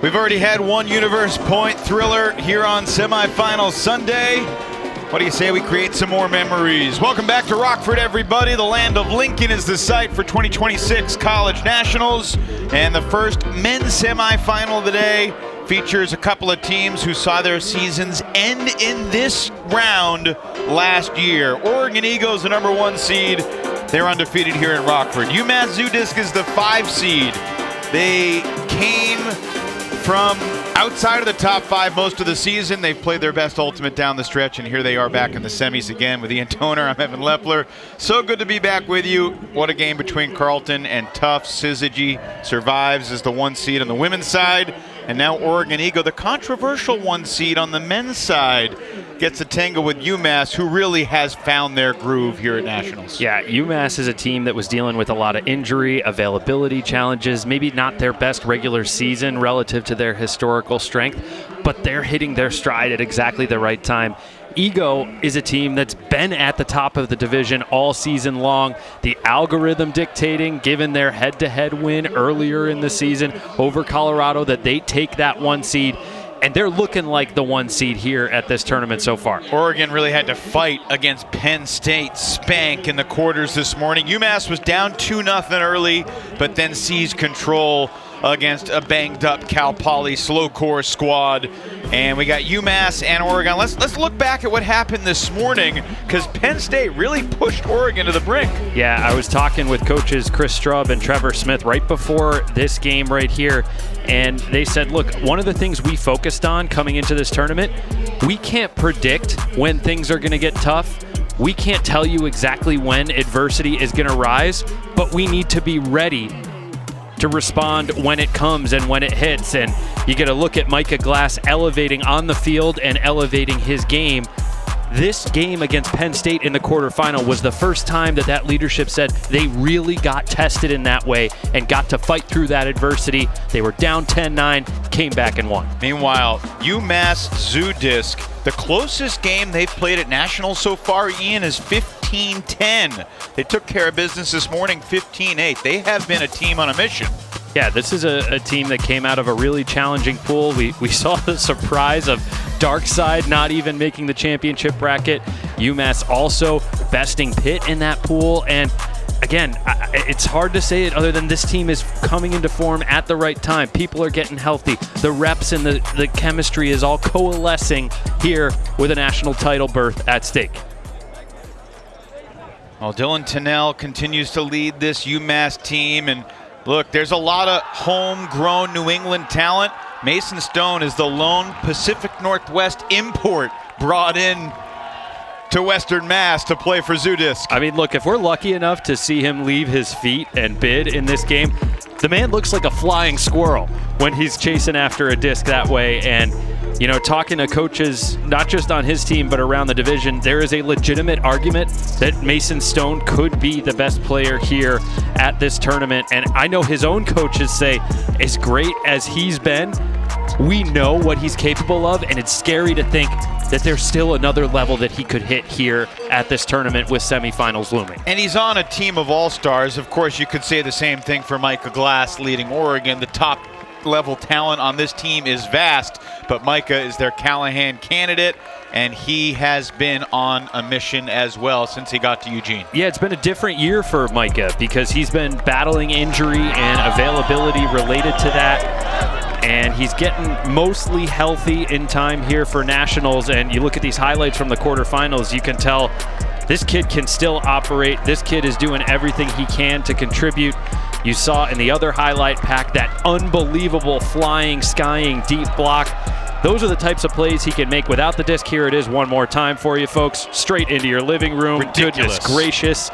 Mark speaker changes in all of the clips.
Speaker 1: We've already had one universe point thriller here on Semifinal Sunday. What do you say we create some more memories? Welcome back to Rockford, everybody. The land of Lincoln is the site for 2026 College Nationals. And the first men's semifinal of the day features a couple of teams who saw their seasons end in this round last year. Oregon Eagles, the #1 seed. They're undefeated here in Rockford. UMass Zoodisc is the 5 seed. They came from outside of the top 5 most of the season. They've played their best ultimate down the stretch, and here they are back in the semis again with Ian Toner. I'm Evan Lepler. So good to be back with you. What a game between Carleton and Tufts. Syzygy survives as the 1 seed on the women's side, and now Oregon Eagle, the controversial 1 seed on the men's side, gets a tangle with UMass, who really has found their groove here at Nationals.
Speaker 2: Yeah, UMass is a team that was dealing with a lot of injury, availability challenges, maybe not their best regular season relative to their historical strength, but they're hitting their stride at exactly the right time. Ego is a team that's been at the top of the division all season long. The algorithm dictating, given their head-to-head win earlier in the season over Colorado, that they take that 1 seed. And they're looking like the 1 seed here at this tournament so far.
Speaker 1: Oregon really had to fight against Penn State spank in the quarters this morning. UMass was down 2-0 early, but then seized control against a banged-up Cal Poly slow core squad. And we got UMass and Oregon. Let's look back at what happened this morning, because Penn State really pushed Oregon to the brink.
Speaker 2: Yeah, I was talking with coaches Chris Straub and Trevor Smith right before this game right here, and they said, look, one of the things we focused on coming into this tournament, we can't predict when things are going to get tough. We can't tell you exactly when adversity is going to rise, but we need to be ready to respond when it comes and when it hits. And you get a look at Micah Glass elevating on the field and elevating his game. This game against Penn State in the quarterfinal was the first time that leadership said they really got tested in that way and got to fight through that adversity. They were down 10-9, came back and won.
Speaker 1: Meanwhile, UMass Zoodisc, the closest game they've played at Nationals so far, Ian, is 15-10. They took care of business this morning, 15-8. They have been a team on a mission.
Speaker 2: Yeah, this is a team that came out of a really challenging pool. We saw the surprise of Darkside not even making the championship bracket. UMass also besting Pitt in that pool. And again, it's hard to say it other than this team is coming into form at the right time. People are getting healthy. The reps and the chemistry is all coalescing here with a national title berth at stake.
Speaker 1: Well, Dylan Tennell continues to lead this UMass team, and look, there's a lot of homegrown New England talent. Mason Stone is the lone Pacific Northwest import brought in to Western Mass to play for Zoodisc.
Speaker 2: I mean, look, if we're lucky enough to see him leave his feet and bid in this game, the man looks like a flying squirrel when he's chasing after a disc that way. And, you know, talking to coaches, not just on his team, but around the division, there is a legitimate argument that Mason Stone could be the best player here at this tournament. And I know his own coaches say, as great as he's been, we know what he's capable of, and it's scary to think that there's still another level that he could hit here at this tournament with semifinals looming.
Speaker 1: And he's on a team of all-stars. Of course, you could say the same thing for Micah Glass leading Oregon. The top level talent on this team is vast, but Micah is their Callahan candidate, and he has been on a mission as well since he got to Eugene.
Speaker 2: Yeah, it's been a different year for Micah because he's been battling injury and availability related to that. And he's getting mostly healthy in time here for Nationals. And you look at these highlights from the quarterfinals, you can tell this kid can still operate. This kid is doing everything he can to contribute. You saw in the other highlight pack that unbelievable flying, skying, deep block. Those are the types of plays he can make without the disc. Here it is one more time for you folks. Straight into your living room.
Speaker 1: Ridiculous.
Speaker 2: Goodness gracious.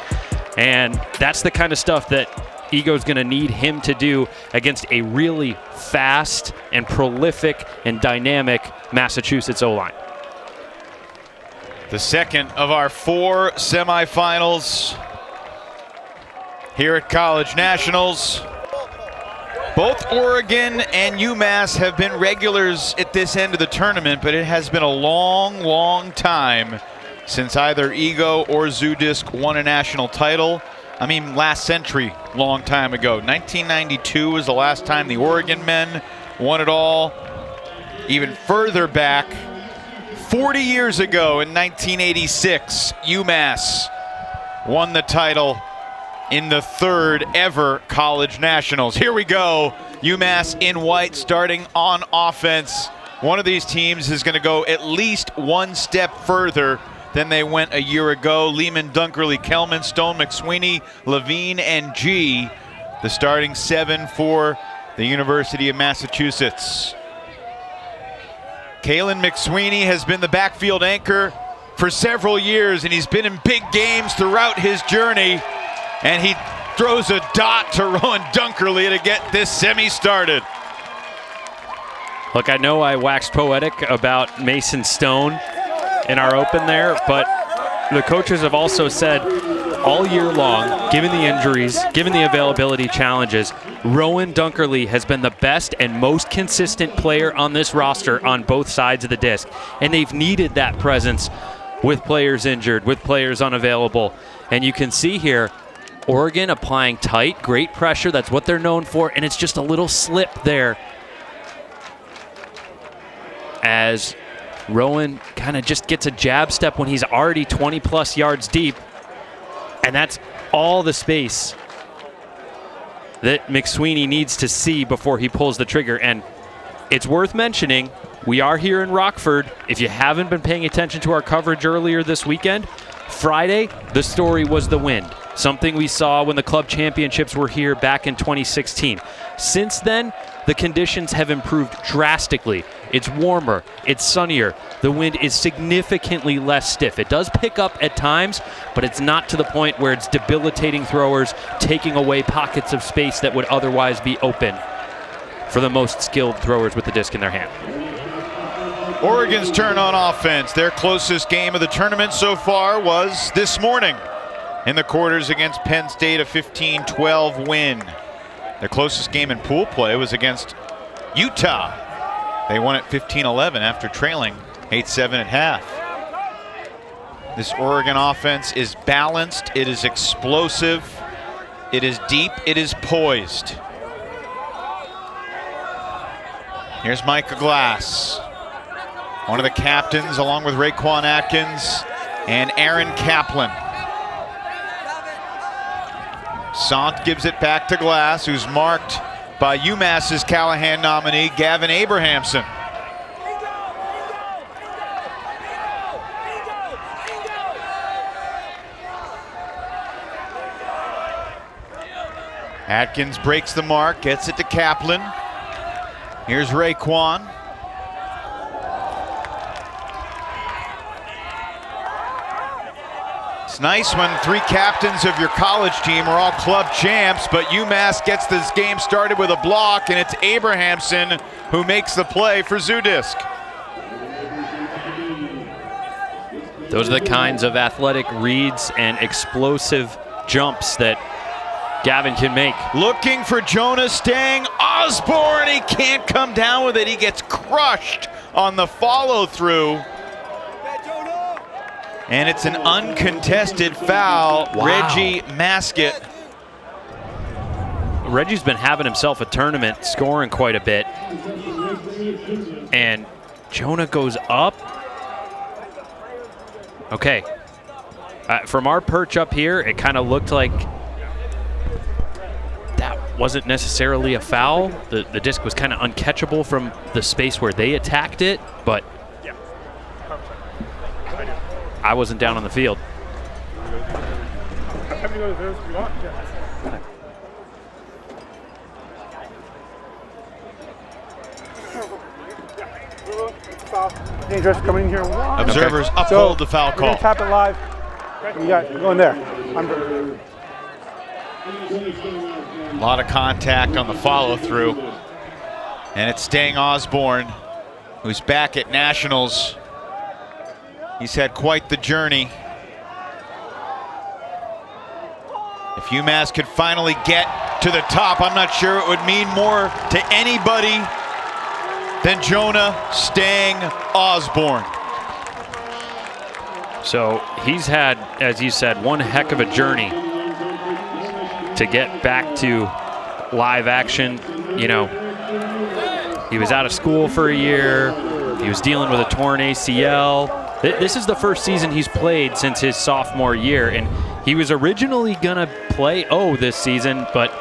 Speaker 2: And that's the kind of stuff that Ego's going to need him to do against a really fast and prolific and dynamic Massachusetts O-line.
Speaker 1: The second of our 4 semifinals here at College Nationals. Both Oregon and UMass have been regulars at this end of the tournament, but it has been a long, long time since either Ego or Zoodisc won a national title. I mean, last century, long time ago. 1992 was the last time the Oregon men won it all even further back. 40 years ago in 1986, UMass won the title in the third ever college nationals. Here we go. UMass in white starting on offense. One of these teams is going to go at least one step further than they went a year ago. Lehman, Dunkerley, Kelman, Stone, McSweeney, Levine, and G, the starting 7 for the University of Massachusetts. Kalen McSweeney has been the backfield anchor for several years, and he's been in big games throughout his journey. And he throws a dot to Rowan Dunkerley to get this semi started.
Speaker 2: Look, I know I waxed poetic about Mason Stone in our open there, but the coaches have also said all year long, given the injuries, given the availability challenges, Rowan Dunkerley has been the best and most consistent player on this roster on both sides of the disc. And they've needed that presence with players injured, with players unavailable. And you can see here, Oregon applying tight, great pressure. That's what they're known for, and it's just a little slip there as Rowan kind of just gets a jab step when he's already 20-plus yards deep, and that's all the space that McSweeney needs to see before he pulls the trigger. And it's worth mentioning, we are here in Rockford. If you haven't been paying attention to our coverage earlier this weekend, Friday, the story was the wind. Something we saw when the club championships were here back in 2016. Since then, the conditions have improved drastically. It's warmer, it's sunnier. The wind is significantly less stiff. It does pick up at times, but it's not to the point where it's debilitating throwers, taking away pockets of space that would otherwise be open for the most skilled throwers with the disc in their hand.
Speaker 1: Oregon's turn on offense. Their closest game of the tournament so far was this morning in the quarters against Penn State, a 15-12 win. Their closest game in pool play was against Utah. They won at 15-11 after trailing 8-7 at half. This Oregon offense is balanced, it is explosive, it is deep, it is poised. Here's Micah Glass, one of the captains, along with Raekwon Atkins and Aaron Kaplan. Sant gives it back to Glass, who's marked by UMass's Callahan nominee, Gavin Abrahamson. Atkins breaks the mark, gets it to Kaplan. Here's Raekwon. It's nice when three captains of your college team are all club champs, but UMass gets this game started with a block, and it's Abrahamson who makes the play for Zoodisc.
Speaker 2: Those are the kinds of athletic reads and explosive jumps that Gavin can make.
Speaker 1: Looking for Jonah Stang. Osborne, he can't come down with it. He gets crushed on the follow-through. And it's an uncontested foul. Wow. Reggie Maskett.
Speaker 2: Reggie's been having himself a tournament, scoring quite a bit. And Jonah goes up. Okay. From our perch up here, it kind of looked like that wasn't necessarily a foul. The disc was kind of uncatchable from the space where they attacked it, but
Speaker 3: yeah,
Speaker 2: I wasn't down on the field.
Speaker 3: Have you go to those if you want? Yeah. Foul. Dangerous coming in here.
Speaker 1: Observers uphold the foul call.
Speaker 3: Tap it live. You got go in there.
Speaker 1: A lot of contact on the follow-through. And it's Stang Osborne, who's back at Nationals. He's had quite the journey. If UMass could finally get to the top, I'm not sure it would mean more to anybody than Jonah Stang Osborne.
Speaker 2: So he's had, as you said, one heck of a journey to get back to live action. You know, He was out of school for a year. He was dealing with a torn ACL. This is the first season he's played since his sophomore year, and he was originally gonna play this season, but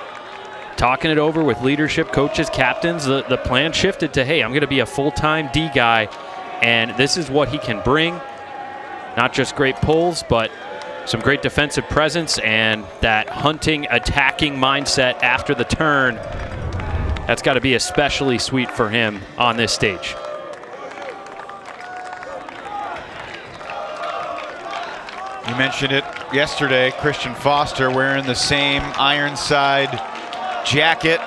Speaker 2: talking it over with leadership, coaches, captains, the plan shifted to, hey, I'm gonna be a full-time D guy, and this is what he can bring. Not just great pulls, but some great defensive presence and that hunting, attacking mindset after the turn. That's got to be especially sweet for him on this stage.
Speaker 1: You mentioned it yesterday, Christian Foster wearing the same Ironside jacket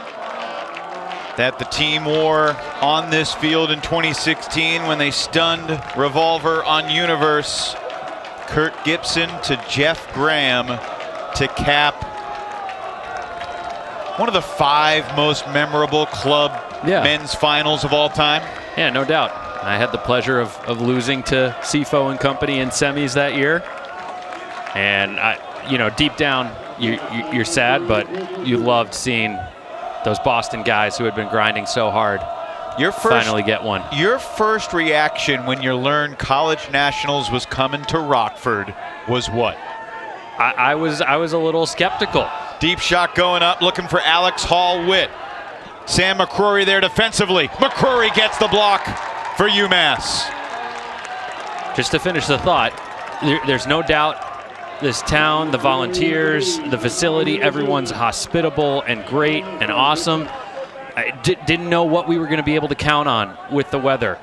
Speaker 1: that the team wore on this field in 2016 when they stunned Revolver on Universe. Kurt Gibson to Jeff Graham to cap one of the 5 most memorable club men's finals of all time.
Speaker 2: Yeah, no doubt. I had the pleasure of losing to Sifo and company in semis that year. And, deep down, you're sad, but you loved seeing those Boston guys who had been grinding so hard finally get one.
Speaker 1: Your first reaction when you learned College Nationals was coming to Rockford was what?
Speaker 2: I was a little skeptical.
Speaker 1: Deep shot going up, looking for Alex Hall-Witt. Sam McCrory there defensively. McCrory gets the block for UMass.
Speaker 2: Just to finish the thought, there's no doubt this town, the volunteers, the facility, everyone's hospitable and great and awesome. I didn't know what we were going to be able to count on with the weather.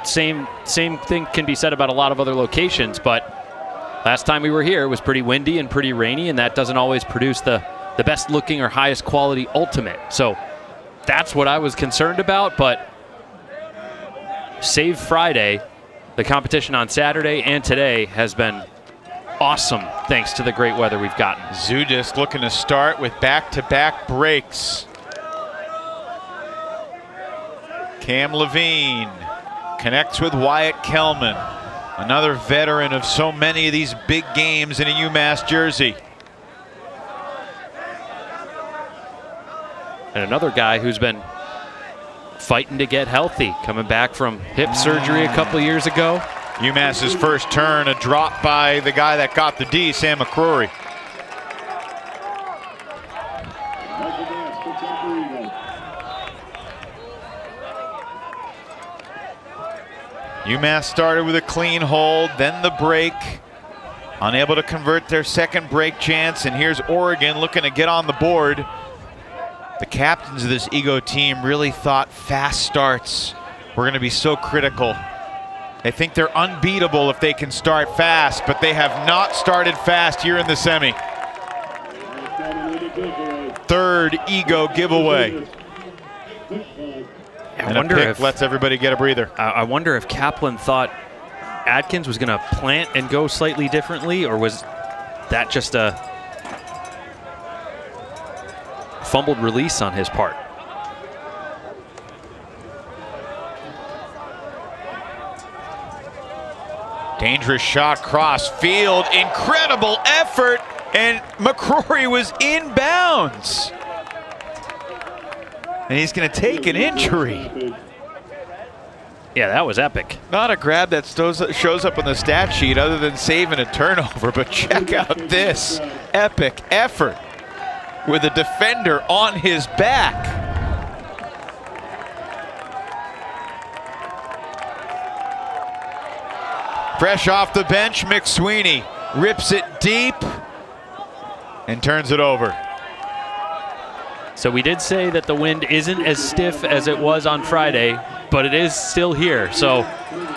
Speaker 2: Same thing can be said about a lot of other locations, but last time we were here, it was pretty windy and pretty rainy, and that doesn't always produce the best looking or highest quality ultimate. So that's what I was concerned about, but save Friday, the competition on Saturday and today has been awesome thanks to the great weather we've gotten.
Speaker 1: Zoodisc looking to start with back-to-back breaks. Cam Levine connects with Wyatt Kellman, another veteran of so many of these big games in a UMass jersey.
Speaker 2: And another guy who's been fighting to get healthy, coming back from hip surgery a couple years ago.
Speaker 1: UMass's first turn, a drop by the guy that got the D, Sam McCrory. UMass started with a clean hold, then the break. Unable to convert their second break chance, and here's Oregon looking to get on the board. The captains of this Ego team really thought fast starts were going to be so critical. They think they're unbeatable if they can start fast, but they have not started fast here in the semi. Third Ego giveaway.
Speaker 2: I wonder if
Speaker 1: lets everybody get a breather.
Speaker 2: I wonder if Kaplan thought Adkins was going to plant and go slightly differently, or was that just a fumbled release on his part?
Speaker 1: Dangerous shot cross field, incredible effort, and McCrory was inbounds. And he's going to take an injury.
Speaker 2: Yeah, that was epic.
Speaker 1: Not a grab that shows up on the stat sheet other than saving a turnover, but check out this epic effort with a defender on his back. Fresh off the bench, McSweeney rips it deep and turns it over.
Speaker 2: So we did say that the wind isn't as stiff as it was on Friday, but it is still here. So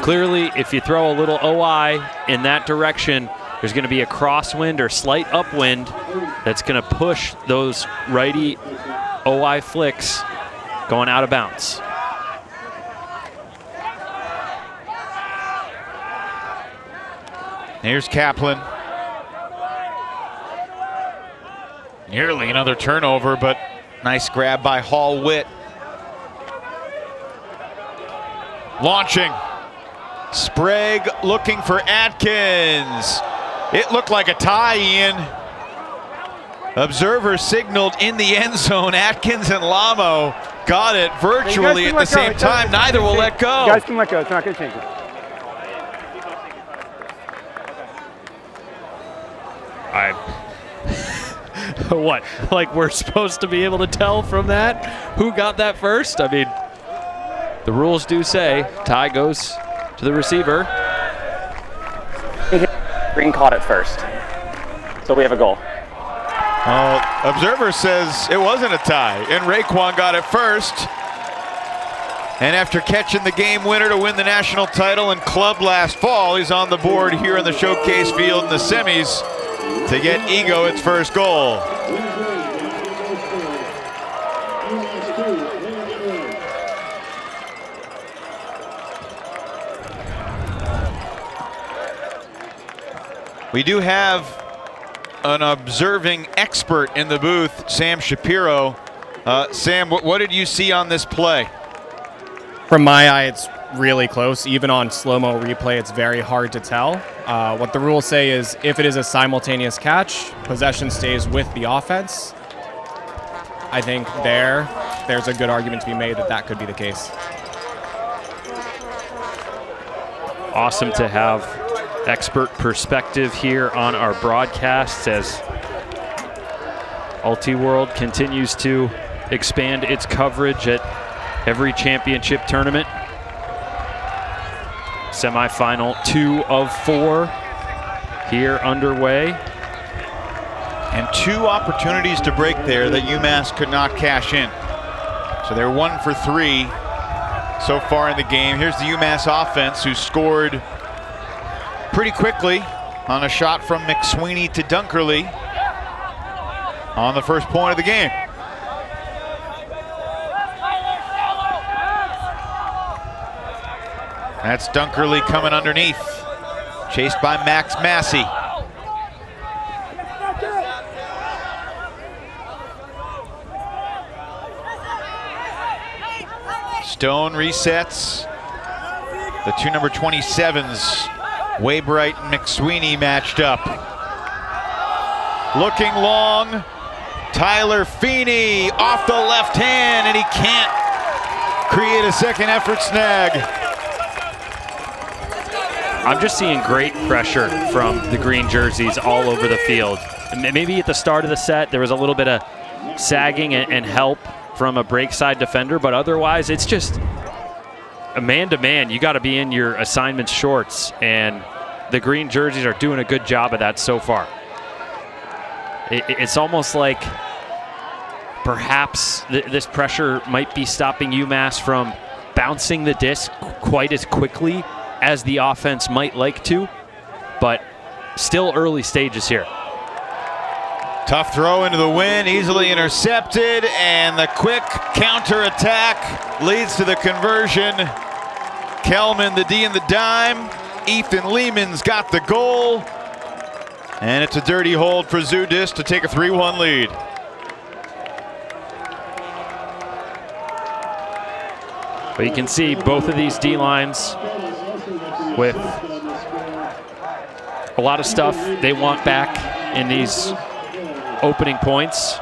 Speaker 2: clearly, if you throw a little OI in that direction, there's going to be a crosswind or slight upwind that's going to push those righty OI flicks going out of bounds.
Speaker 1: Here's Kaplan. Nearly another turnover, but nice grab by Hall-Witt. Launching. Sprague looking for Atkins. It looked like a tie, Ian. Observer signaled in the end zone, Atkins and Lamo got it virtually at the same time. Neither will let go.
Speaker 3: You guys can let go. It's not going to change it.
Speaker 2: What? Like we're supposed to be able to tell from that who got that first? I mean, the rules do say tie goes to the receiver.
Speaker 4: Green caught it first, so we have a goal.
Speaker 1: Observer says it wasn't a tie, and Raekwon got it first. And after catching the game winner to win the national title in club last fall, he's on the board here in the showcase field in the semis to get Ego its first goal. We do have an observing expert in the booth, Sam Shapiro. Sam, what did you see on this play?
Speaker 5: From my eye, it's really close. Even on slow-mo replay, it's very hard to tell. What the rules say is if it is a simultaneous catch, possession stays with the offense. I think there's a good argument to be made that could be the case.
Speaker 2: Awesome to have expert perspective here on our broadcasts as Ultiworld continues to expand its coverage at every championship tournament. Semifinal 2 of 4 here underway.
Speaker 1: And 2 opportunities to break there that UMass could not cash in. So they're 1 for 3 so far in the game. Here's the UMass offense, who scored pretty quickly on a shot from McSweeney to Dunkerley on the first point of the game. That's Dunkerley coming underneath, chased by Max Massey. Stone resets. The 2 number 27s, Waybright and McSweeney matched up. Looking long, Tyler Feeney off the left hand, and he can't create a second effort snag.
Speaker 2: I'm just seeing great pressure from the green jerseys all over the field. Maybe at the start of the set, there was a little bit of sagging and help from a break side defender, but otherwise it's just a man-to-man. You got to be in your assignment shorts, and the green jerseys are doing a good job of that so far. It's almost like perhaps this pressure might be stopping UMass from bouncing the disc quite as quickly as the offense might like to, but still early stages here.
Speaker 1: Tough throw into the wind, easily intercepted, and the quick counter-attack leads to the conversion. Kelman, the D and the dime. Ethan Lehman's got the goal. And it's a dirty hold for Zoodisc to take a 3-1 lead.
Speaker 2: But you can see both of these D-lines with a lot of stuff they want back in these opening points.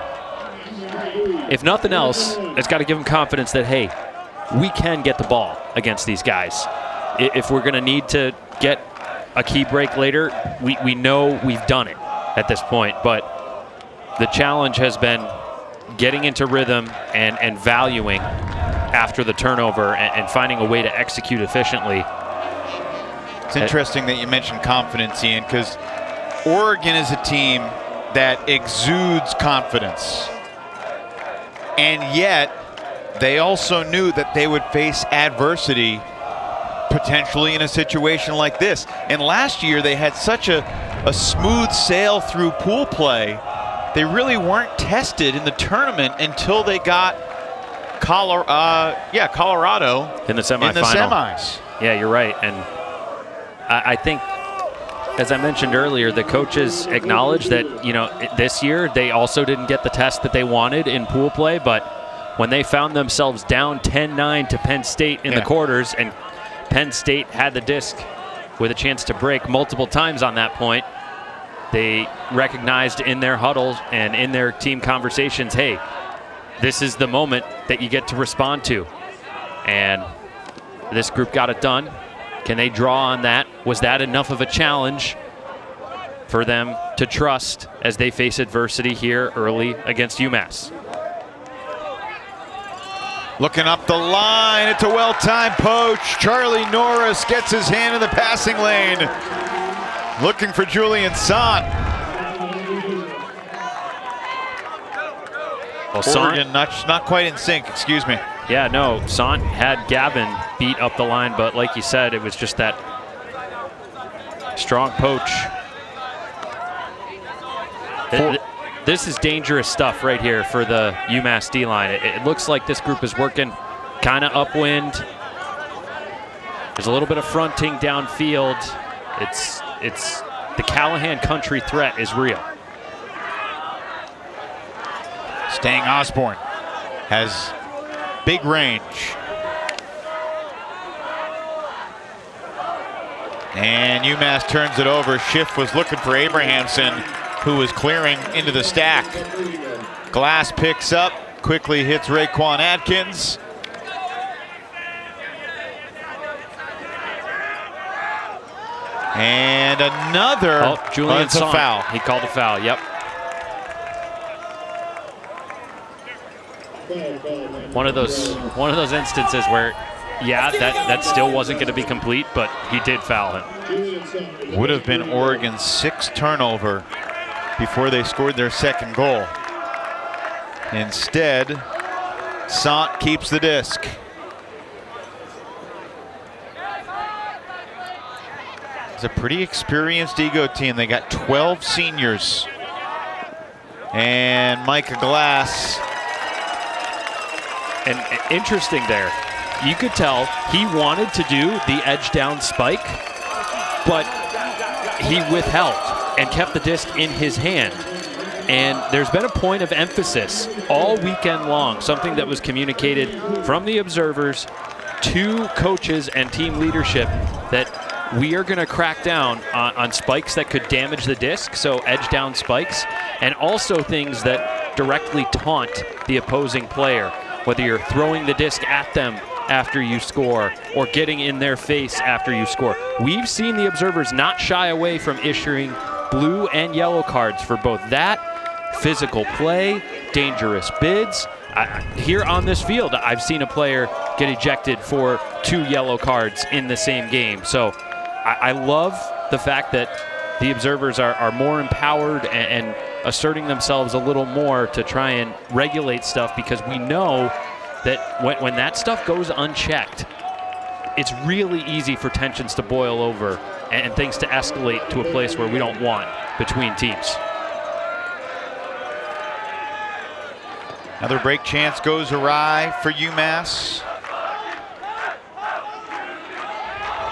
Speaker 2: If nothing else, it's got to give them confidence that, hey, we can get the ball against these guys. If we're going to need to get a key break later, we know we've done it at this point. But the challenge has been getting into rhythm and valuing after the turnover and finding a way to execute efficiently.
Speaker 1: It's interesting that you mentioned confidence, Ian, because Oregon is a team that exudes confidence. And yet, they also knew that they would face adversity potentially in a situation like this. And last year, they had such a smooth sail through pool play. They really weren't tested in the tournament until they got Colorado
Speaker 2: in the semifinal.
Speaker 1: In the semis.
Speaker 2: Yeah, you're right. And I think, as I mentioned earlier, the coaches acknowledged that, this year they also didn't get the test that they wanted in pool play, but when they found themselves down 10-9 to Penn State in the quarters, and Penn State had the disc with a chance to break multiple times on that point, they recognized in their huddles and in their team conversations, hey, this is the moment that you get to respond to. And this group got it done. Can they draw on that? Was that enough of a challenge for them to trust as they face adversity here early against UMass?
Speaker 1: Looking up the line, it's a well-timed poach. Charlie Norris gets his hand in the passing lane. Looking for Julian Sant.
Speaker 2: Well,
Speaker 1: Oregon not quite in sync, excuse me.
Speaker 2: Yeah, no, Sant had Gavin beat up the line, but like you said, it was just that strong poach. This is dangerous stuff right here for the UMass D-line. It looks like this group is working kind of upwind. There's a little bit of fronting downfield. It's the Callahan country threat is real.
Speaker 1: Stang Osborne has big range. And UMass turns it over. Schiff was looking for Abrahamson, who was clearing into the stack. Glass picks up, quickly hits Raekwon Atkins. And another
Speaker 2: Julian
Speaker 1: Sant. Foul.
Speaker 2: He called a foul, yep. One of those instances where, yeah, that still wasn't going to be complete, but he did foul him.
Speaker 1: Would have been Oregon's 6th turnover before they scored their 2nd goal. Instead, Sant keeps the disc. It's a pretty experienced Ego team. They got 12 seniors. And Micah Glass.
Speaker 2: And interesting there, you could tell he wanted to do the edge down spike, but he withheld and kept the disc in his hand. And there's been a point of emphasis all weekend long, something that was communicated from the observers to coaches and team leadership, that we are going to crack down on spikes that could damage the disc, so edge down spikes, and also things that directly taunt the opposing player, whether you're throwing the disc at them after you score or getting in their face after you score. We've seen the observers not shy away from issuing blue and yellow cards for both that, physical play, dangerous bids. Here on this field, I've seen a player get ejected for 2 yellow cards in the same game. So I love the fact that the observers are more empowered and asserting themselves a little more to try and regulate stuff, because we know that when that stuff goes unchecked, it's really easy for tensions to boil over and things to escalate to a place where we don't want between teams.
Speaker 1: Another break chance goes awry for UMass.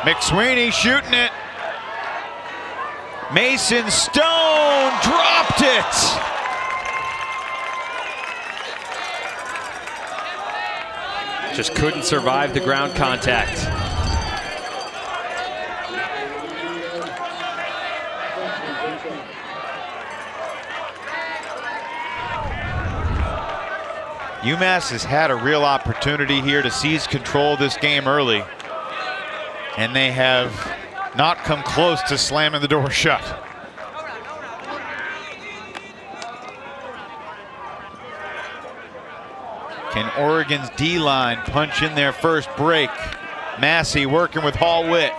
Speaker 1: McSweeney shooting it. Mason Stone dropped it.
Speaker 2: Just couldn't survive the ground contact.
Speaker 1: UMass has had a real opportunity here to seize control of this game early, and they have not come close to slamming the door shut. Can Oregon's D-line punch in their first break? Massey working with Hall Witt.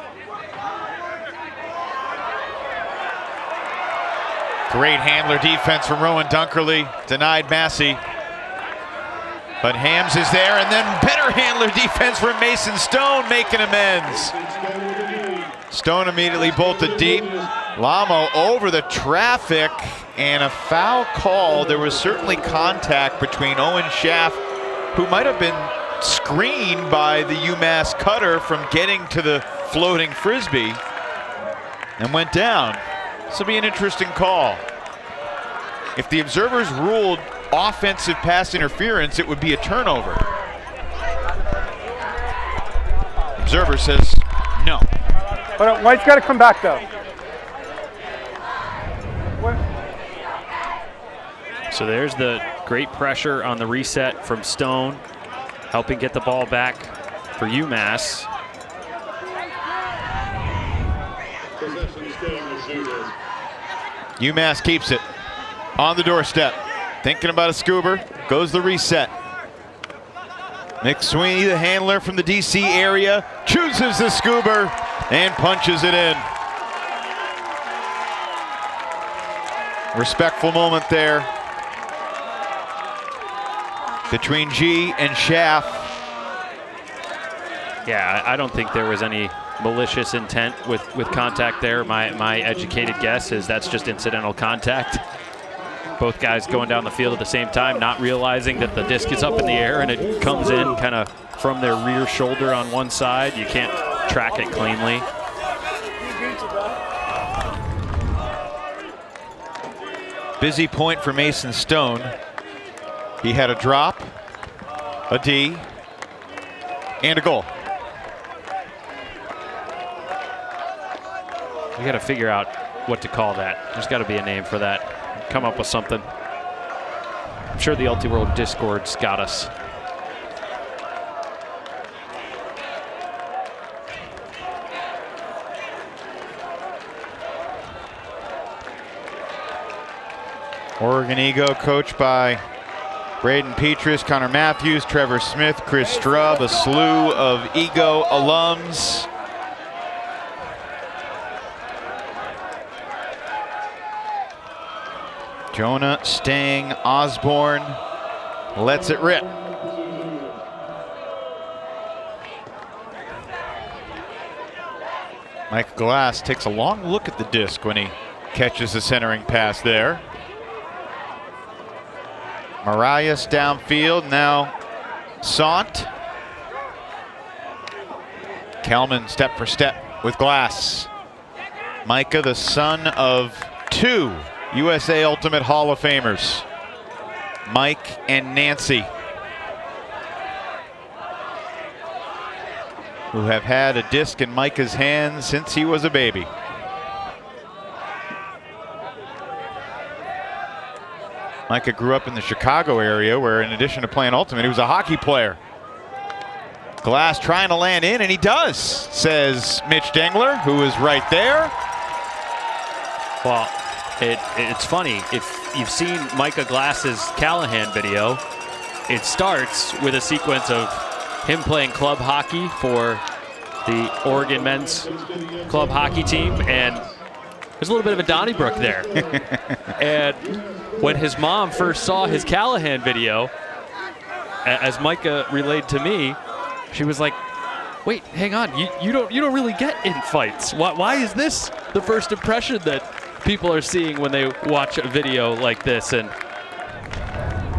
Speaker 1: Great handler defense from Rowan Dunkerley, denied Massey. But Hams is there, and then better handler defense from Mason Stone, making amends. Stone immediately bolted deep. Lamo over the traffic, and a foul call. There was certainly contact between Owen Schaff, who might have been screened by the UMass cutter from getting to the floating Frisbee, and went down. This will be an interesting call. If the observers ruled offensive pass interference, it would be a turnover. Observer says no.
Speaker 3: But White's got to come back though.
Speaker 2: So there's the Great pressure on the reset from Stone, helping get the ball back for UMass.
Speaker 1: UMass keeps it on the doorstep. Thinking about a scuba, goes the reset. McSweeney, the handler from the DC area, chooses the scuba and punches it in. Respectful moment there between G and Schaff.
Speaker 2: Yeah, I don't think there was any malicious intent with contact there. My educated guess is that's just incidental contact. Both guys going down the field at the same time, not realizing that the disc is up in the air and it comes in kind of from their rear shoulder on one side. You can't track it cleanly.
Speaker 1: Busy point for Mason Stone. He had a drop, a D, and a goal.
Speaker 2: We got to figure out what to call that. There's got to be a name for that. Come up with something. I'm sure the Ultiworld Discord's got us.
Speaker 1: Oregon Ego coached by Braden Petrus, Connor Matthews, Trevor Smith, Chris Strubb, a slew of Ego alums. Jonah, Stang, Osborne lets it rip. Mike Glass takes a long look at the disc when he catches the centering pass there. Marias downfield, now Sant. Kelman step for step with Glass. Micah, the son of two USA Ultimate Hall of Famers, Mike and Nancy, who have had a disc in Micah's hands since he was a baby. Micah grew up in the Chicago area where, in addition to playing Ultimate, he was a hockey player. Glass trying to land in, and he does, says Mitch Dengler, who is right there.
Speaker 2: Well, it's funny, if you've seen Micah Glass's Callahan video, it starts with a sequence of him playing club hockey for the Oregon men's club hockey team, and there's a little bit of a Donnybrook there. And when his mom first saw his Callahan video, as Micah relayed to me, she was like, wait, hang on, you don't really get in fights. Why is this the first impression that people are seeing when they watch a video like this? And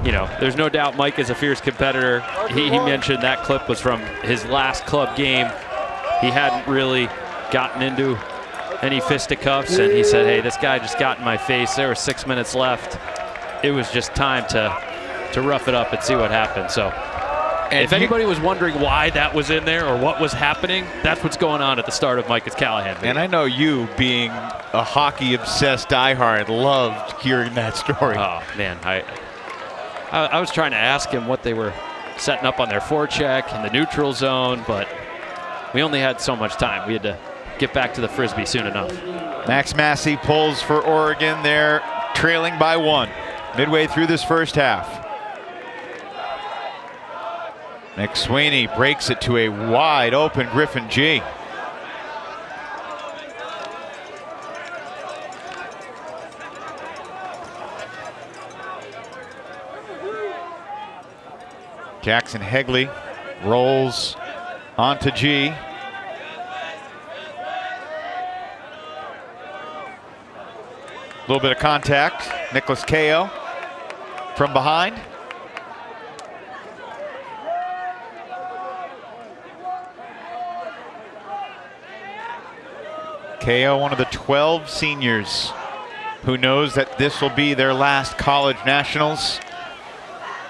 Speaker 2: you know, there's no doubt Mike is a fierce competitor. He mentioned that clip was from his last club game. He hadn't really gotten into any fisticuffs, and he said, hey, this guy just got in my face. There were 6 minutes left. It was just time to rough it up and see what happened. So and if anybody was wondering why that was in there or what was happening, that's what's going on at the start of Micah's Callahan video.
Speaker 1: And I know you, being a hockey-obsessed diehard, loved hearing that story.
Speaker 2: Oh, man. I was trying to ask him what they were setting up on their forecheck in the neutral zone, but we only had so much time. We had to get back to the Frisbee soon enough.
Speaker 1: Max Massey pulls for Oregon. They're trailing by one midway through this first half. McSweeney breaks it to a wide open Griffin G. Jackson Hegley rolls onto G. A little bit of contact. Nicholas Ko from behind. Ko, one of the 12 seniors who knows that this will be their last college nationals.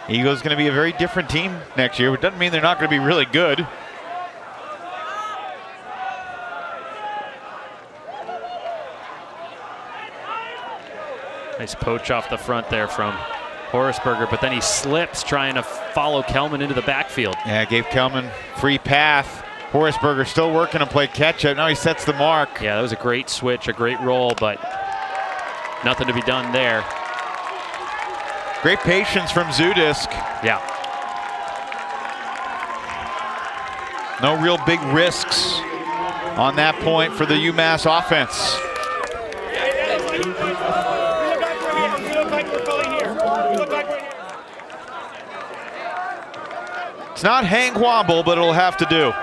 Speaker 1: Eagles going to be a very different team next year, but doesn't mean they're not going to be really good.
Speaker 2: Nice poach off the front there from Horisberger, but then he slips trying to follow Kelman into the backfield.
Speaker 1: Yeah, gave Kelman free path. Horisberger still working to play catch-up. Now he sets the mark.
Speaker 2: Yeah, that was a great switch, a great roll, but nothing to be done there.
Speaker 1: Great patience from Zoodisc.
Speaker 2: Yeah.
Speaker 1: No real big risks on that point for the UMass offense. It's not hang wobble, but it'll have to do.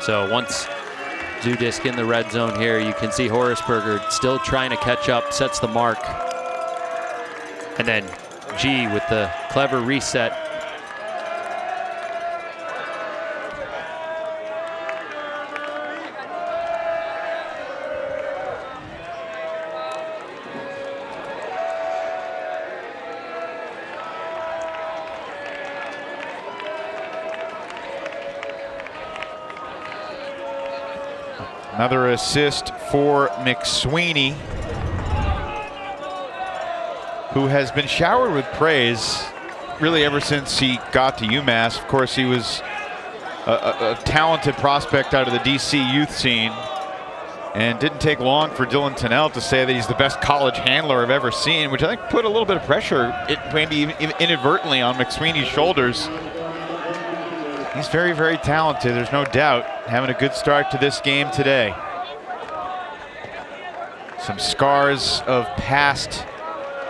Speaker 2: So once Zoodisc in the red zone here, you can see Horisberger still trying to catch up, sets the mark. And then G with the clever reset.
Speaker 1: Another assist for McSweeney, who has been showered with praise really ever since he got to UMass. Of course, he was a talented prospect out of the DC youth scene, and didn't take long for Dylan Tennell to say that he's the best college handler I've ever seen, which I think put a little bit of pressure, maybe even inadvertently, on McSweeney's shoulders. He's very, very talented, there's no doubt. Having a good start to this game today. Some scars of past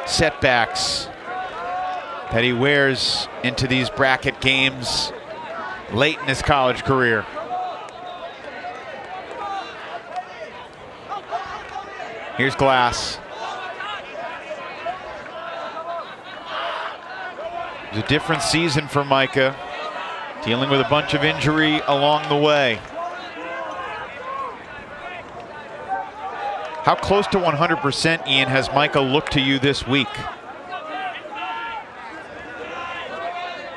Speaker 1: setbacks that he wears into these bracket games late in his college career. Here's Glass. It was a different season for Micah, dealing with a bunch of injury along the way. How close to 100%, Ian, has Micah looked to you this week?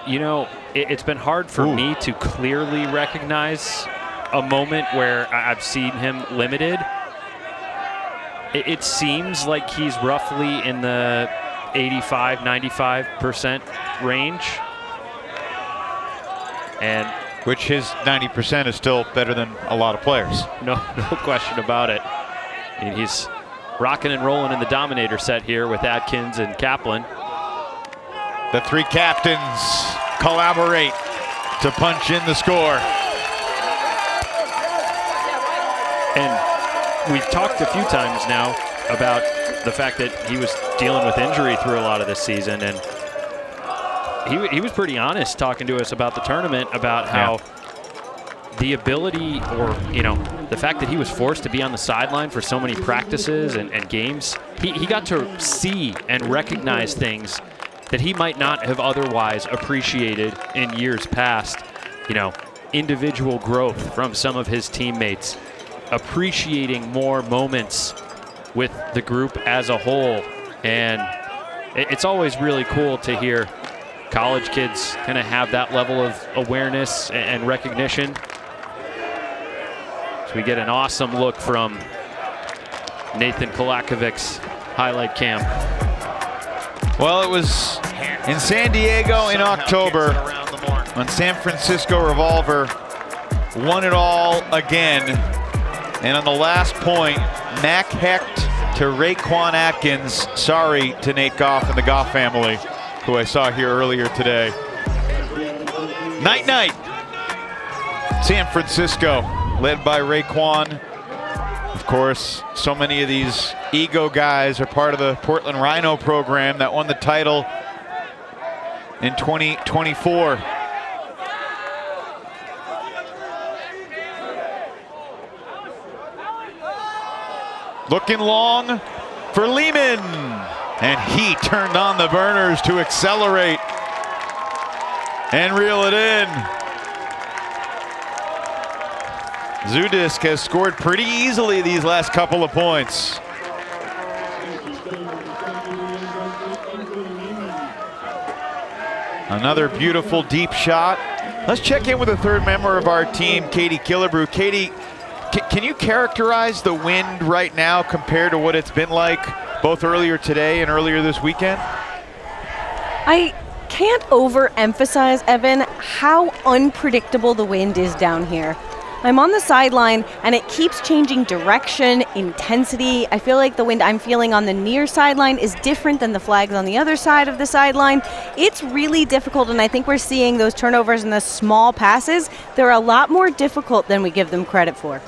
Speaker 2: You know, it's been hard for me to clearly recognize a moment where I've seen him limited. It seems like he's roughly in the 85, 95% range. And
Speaker 1: which his 90% is still better than a lot of players.
Speaker 2: No question about it. I mean, he's rocking and rolling in the Dominator set here with Atkins and Kaplan.
Speaker 1: The three captains collaborate to punch in the score.
Speaker 2: And we've talked a few times now about the fact that he was dealing with injury through a lot of this season, and he was pretty honest talking to us about the tournament, about how the ability, or the fact that he was forced to be on the sideline for so many practices and games, he got to see and recognize things that he might not have otherwise appreciated in years past. Individual growth from some of his teammates, appreciating more moments with the group as a whole. And it's always really cool to hear college kids kind of have that level of awareness and recognition. So we get an awesome look from Nathan Kolakovic's highlight cam.
Speaker 1: Well, it was in San Diego in October when San Francisco Revolver won it all again. And on the last point, Mac Hecht to Raekwon Atkins. Sorry to Nate Goff and the Goff family, who I saw here earlier today. Night-night. San Francisco, led by Raekwon. Of course, so many of these ego guys are part of the Portland Rhino program that won the title in 2024. Looking long for Lehman, and he turned on the burners to accelerate and reel it in. Zoodisc has scored pretty easily these last couple of points. Another beautiful deep shot. Let's check in with the third member of our team, Katie Killebrew. Katie, Can you characterize the wind right now compared to what it's been like both earlier today and earlier this weekend?
Speaker 6: I can't overemphasize, Evan, how unpredictable the wind is down here. I'm on the sideline and it keeps changing direction, intensity. I feel like the wind I'm feeling on the near sideline is different than the flags on the other side of the sideline. It's really difficult, and I think we're seeing those turnovers and the small passes. They're a lot more difficult than we give them credit for.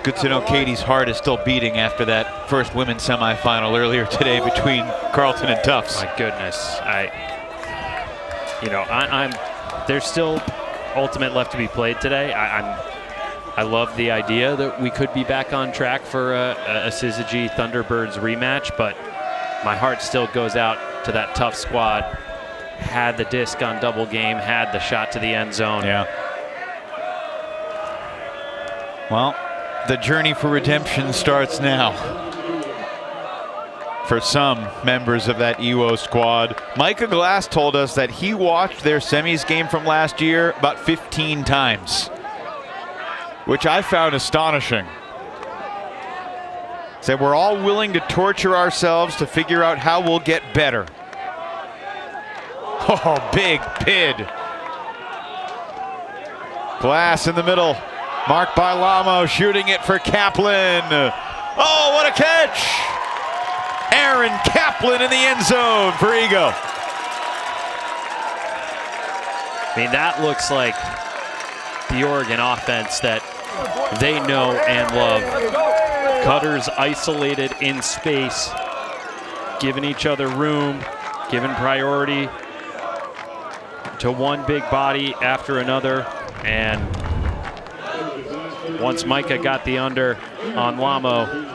Speaker 1: Good to know Katie's heart is still beating after that first women's semifinal earlier today between Carleton and Tufts.
Speaker 2: My goodness, there's still ultimate left to be played today. I love the idea that we could be back on track for a Syzygy Thunderbirds rematch, but my heart still goes out to that tough squad. Had the disc on double game, had the shot to the end zone.
Speaker 1: Yeah. Well, the journey for redemption starts now for some members of that EWO squad. Micah Glass told us that he watched their semis game from last year about 15 times, which I found astonishing. Said we're all willing to torture ourselves to figure out how we'll get better. Oh, big PID. Glass in the middle, marked by Lamo, shooting it for Kaplan. Oh, what a catch! Aaron Kaplan in the end zone for Ego.
Speaker 2: I mean, that looks like the Oregon offense that they know and love. Cutters isolated in space, giving each other room, giving priority to one big body after another. And once Micah got the under on Lamo,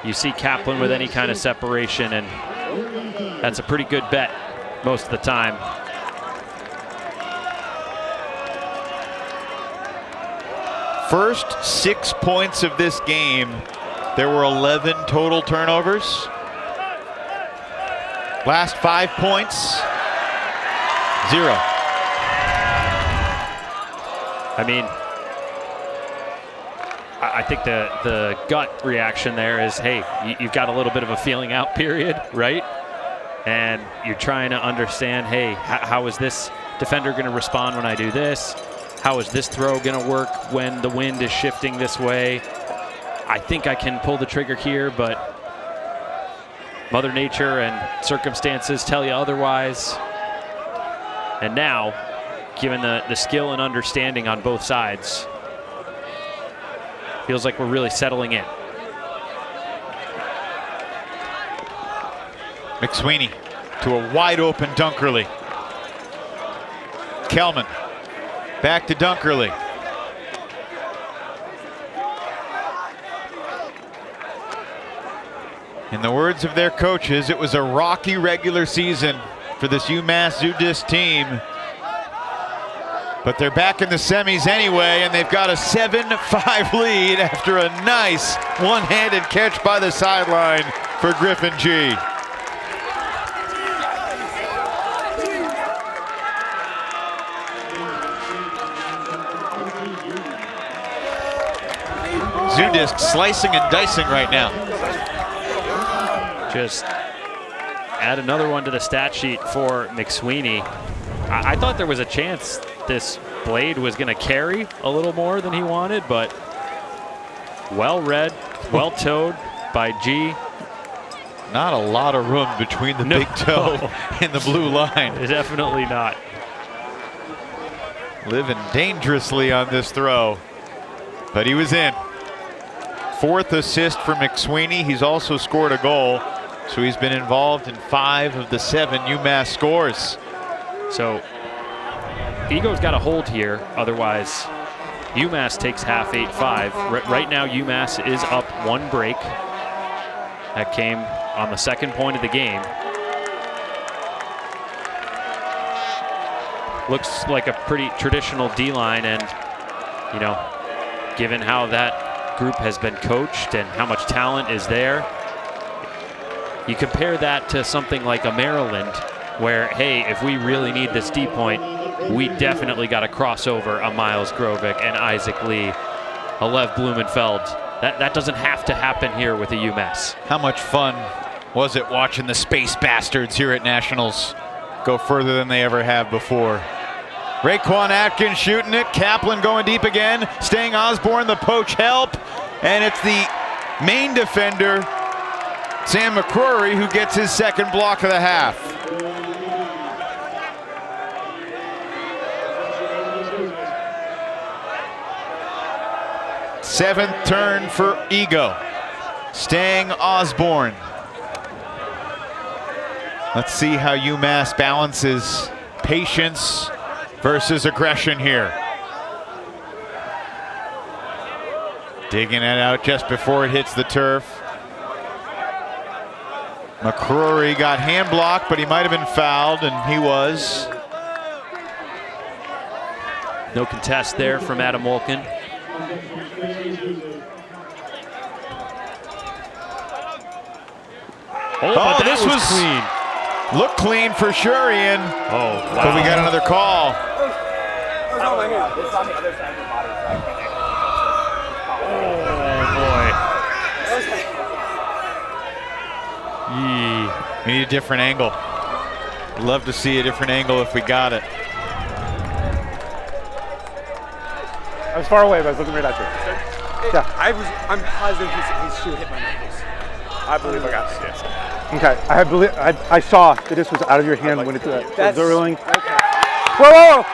Speaker 2: you see Kaplan with any kind of separation, and that's a pretty good bet most of the time.
Speaker 1: First 6 points of this game, there were 11 total turnovers. Last 5 points, 0.
Speaker 2: I mean, I think the gut reaction there is, hey, you've got a little bit of a feeling out period, right? And you're trying to understand, hey, how is this defender going to respond when I do this? How is this throw going to work when the wind is shifting this way? I think I can pull the trigger here, but Mother Nature and circumstances tell you otherwise. And now, given the skill and understanding on both sides, feels like we're really settling in.
Speaker 1: McSweeney to a wide open Dunkerley. Kelman back to Dunkerley. In the words of their coaches, it was a rocky regular season for this UMass Zoodisc team. But they're back in the semis anyway, and they've got a 7-5 lead after a nice one-handed catch by the sideline for Griffin G. Zoodisc slicing and dicing right now.
Speaker 2: Just add another one to the stat sheet for McSweeney. I thought there was a chance this blade was going to carry a little more than he wanted, but well read, well towed by G.
Speaker 1: Not a lot of room between the big toe and the blue line.
Speaker 2: Definitely not.
Speaker 1: Living dangerously on this throw, but he was in. 4th assist for McSweeney. He's also scored a goal, so he's been involved in 5 of the 7 UMass scores.
Speaker 2: So Ego's got a hold here, otherwise UMass takes half 8-5. Right now UMass is up 1 break. That came on the 2nd point of the game. Looks like a pretty traditional D-line, and you know, given how that group has been coached and how much talent is there, you compare that to something like a Maryland where, hey, if we really need this deep point, we definitely got to cross over a Miles Grovic and Isaac Lee, a Lev Blumenfeld. That doesn't have to happen here with a UMass.
Speaker 1: How much fun was it watching the Space Bastards here at Nationals go further than they ever have before? Raekwon Atkins shooting it. Kaplan going deep again. Staying Osborne, the poach help. And it's the main defender, Sam McCrory, who gets his second block of the half. Seventh turn for Ego. Staying Osborne. Let's see how UMass balances patience versus aggression here. Digging it out just before it hits the turf. McCrory got hand blocked, but he might have been fouled, and he was.
Speaker 2: No contest there from Adam Wolkin.
Speaker 1: Oh,
Speaker 2: but
Speaker 1: this was
Speaker 2: clean.
Speaker 1: Looked clean for sure, Ian.
Speaker 2: Oh, wow.
Speaker 1: But we got another call. We need a different angle. Love to see a different angle if we got it.
Speaker 3: I was far away, but I was looking right at you. Yeah.
Speaker 7: I'm positive his shoe hit my knuckles. I believe I got it. Yes.
Speaker 3: Okay. I saw that this was out of your hand when it
Speaker 7: That's
Speaker 3: Zerling.
Speaker 7: okay.
Speaker 3: Whoa!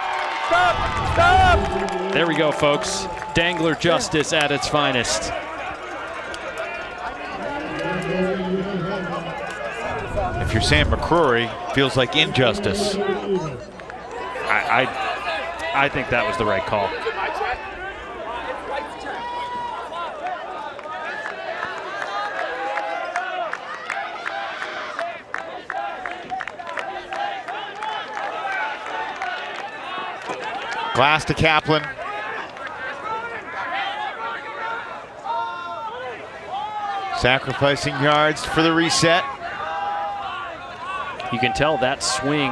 Speaker 7: Stop!
Speaker 2: There we go, folks. Dangler justice at its finest.
Speaker 1: If you're Sam McCrory, feels like injustice.
Speaker 2: I think that was the right call.
Speaker 1: Glass to Kaplan. Sacrificing yards for the reset.
Speaker 2: You can tell that swing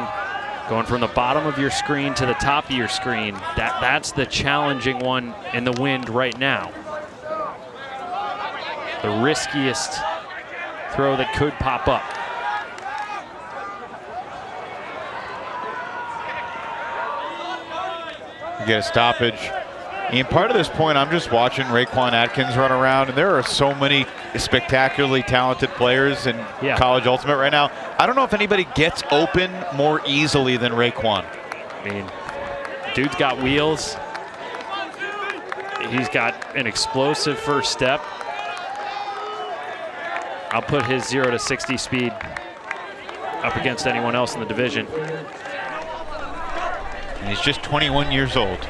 Speaker 2: going from the bottom of your screen to the top of your screen, that's the challenging one in the wind right now. The riskiest throw that could pop up.
Speaker 1: You get a stoppage. And part of this point, I'm just watching Raekwon Atkins run around, and there are so many spectacularly talented players in college ultimate right now. I don't know if anybody gets open more easily than Raekwon.
Speaker 2: I mean, dude's got wheels. He's got an explosive first step. I'll put his 0 to 60 speed up against anyone else in the division.
Speaker 1: And he's just 21 years old.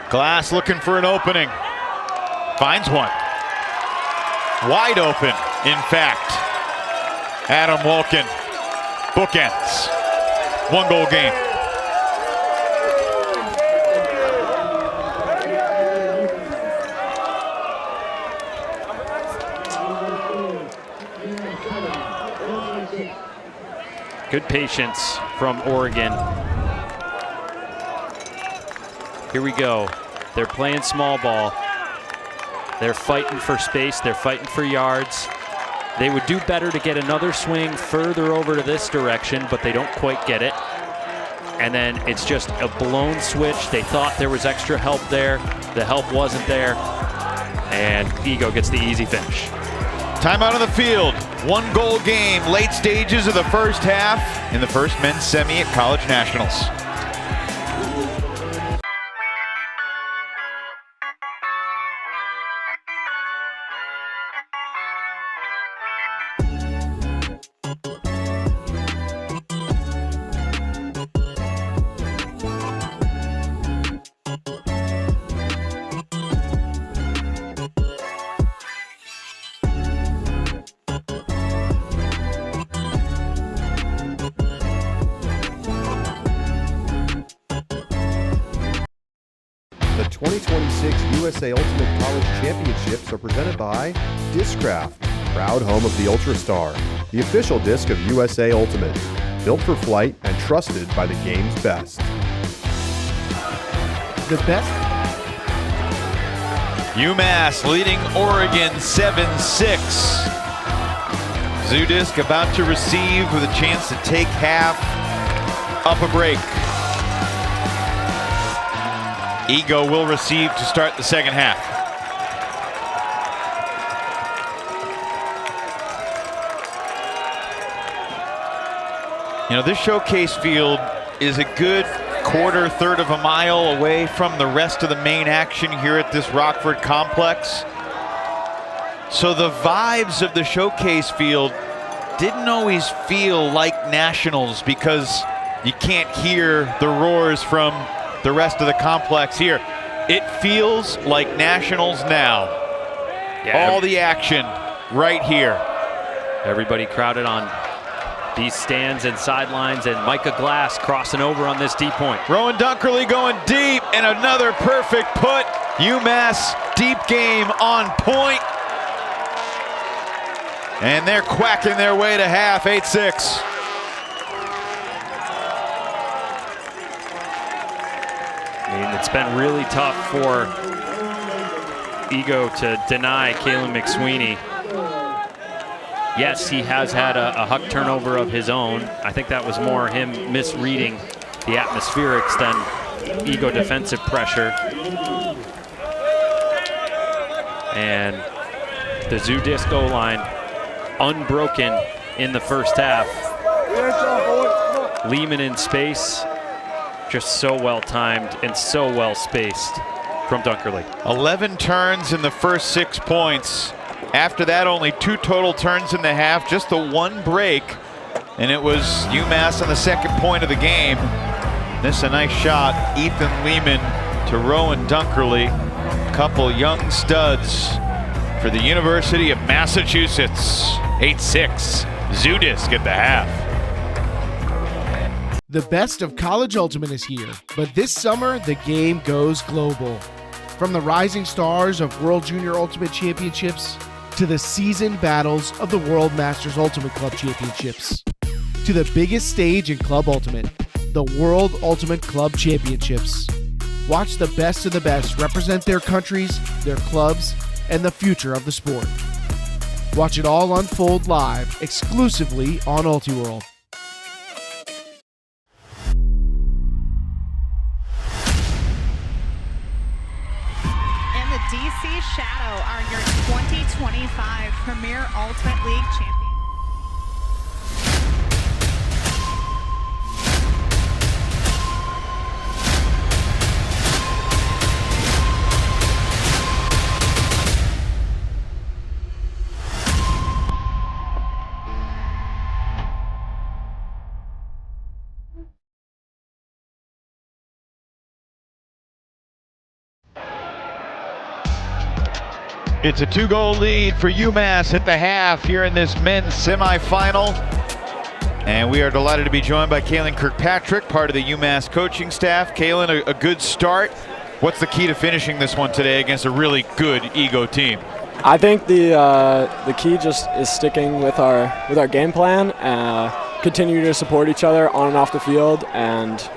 Speaker 1: Glass looking for an opening. Finds one. Wide open, in fact. Adam Wolkin, bookends. 1 goal game.
Speaker 2: Good patience from Oregon. Here we go. They're playing small ball. They're fighting for space. They're fighting for yards. They would do better to get another swing further over to this direction, but they don't quite get it. And then it's just a blown switch. They thought there was extra help there. The help wasn't there. And Ego gets the easy finish.
Speaker 1: Timeout on the field. 1 goal game. Late stages of the first half in the first men's semi at College Nationals.
Speaker 8: The 2026 USA Ultimate College Championships are presented by Discraft, proud home of the Ultrastar, the official disc of USA Ultimate, built for flight and trusted by the game's best.
Speaker 9: The best.
Speaker 1: UMass leading Oregon 7-6. Zoodisc about to receive with a chance to take half up a break. Ego will receive to start the second half. You know, this showcase field is a good third of a mile away from the rest of the main action here at this Rockford complex. So the vibes of the showcase field didn't always feel like nationals because you can't hear the roars from the rest of the complex here. It feels like nationals now. Yeah. All the action right here.
Speaker 2: Everybody crowded on these stands and sidelines, and Micah Glass crossing over on this deep point.
Speaker 1: Rowan Dunkerley going deep, and another perfect put. UMass deep game on point. And they're quacking their way to half, 8-6.
Speaker 2: I mean, it's been really tough for Ego to deny Kalen McSweeney. Yes, he has had a huck turnover of his own. I think that was more him misreading the atmospherics than Ego defensive pressure. And the Zoodisc goal line unbroken in the first half. Lehman in space, just so well timed and so well spaced from Dunkerley.
Speaker 1: 11 turns in the first 6 points. After that, only 2 total turns in the half, just the 1 break, and it was UMass on the second point of the game. This a nice shot, Ethan Lehman to Rowan Dunkerley. A couple young studs for the University of Massachusetts. 8-6, Zoodisc at the half.
Speaker 9: The best of college ultimate is here, but this summer the game goes global. From the rising stars of World Junior Ultimate Championships to the seasoned battles of the World Masters Ultimate Club Championships, to the biggest stage in Club Ultimate, the World Ultimate Club Championships. Watch the best of the best represent their countries, their clubs, and the future of the sport. Watch it all unfold live, exclusively on Ultiworld.
Speaker 10: DC Shadow are your 2025 Premier Ultimate League champions.
Speaker 1: It's a 2-goal lead for UMass at the half here in this men's semifinal. And we are delighted to be joined by Kalen Kirkpatrick, part of the UMass coaching staff. Kalen, a good start. What's the key to finishing this one today against a really good Ego team?
Speaker 11: I think the key just is sticking with our game plan, continue to support each other on and off the field, and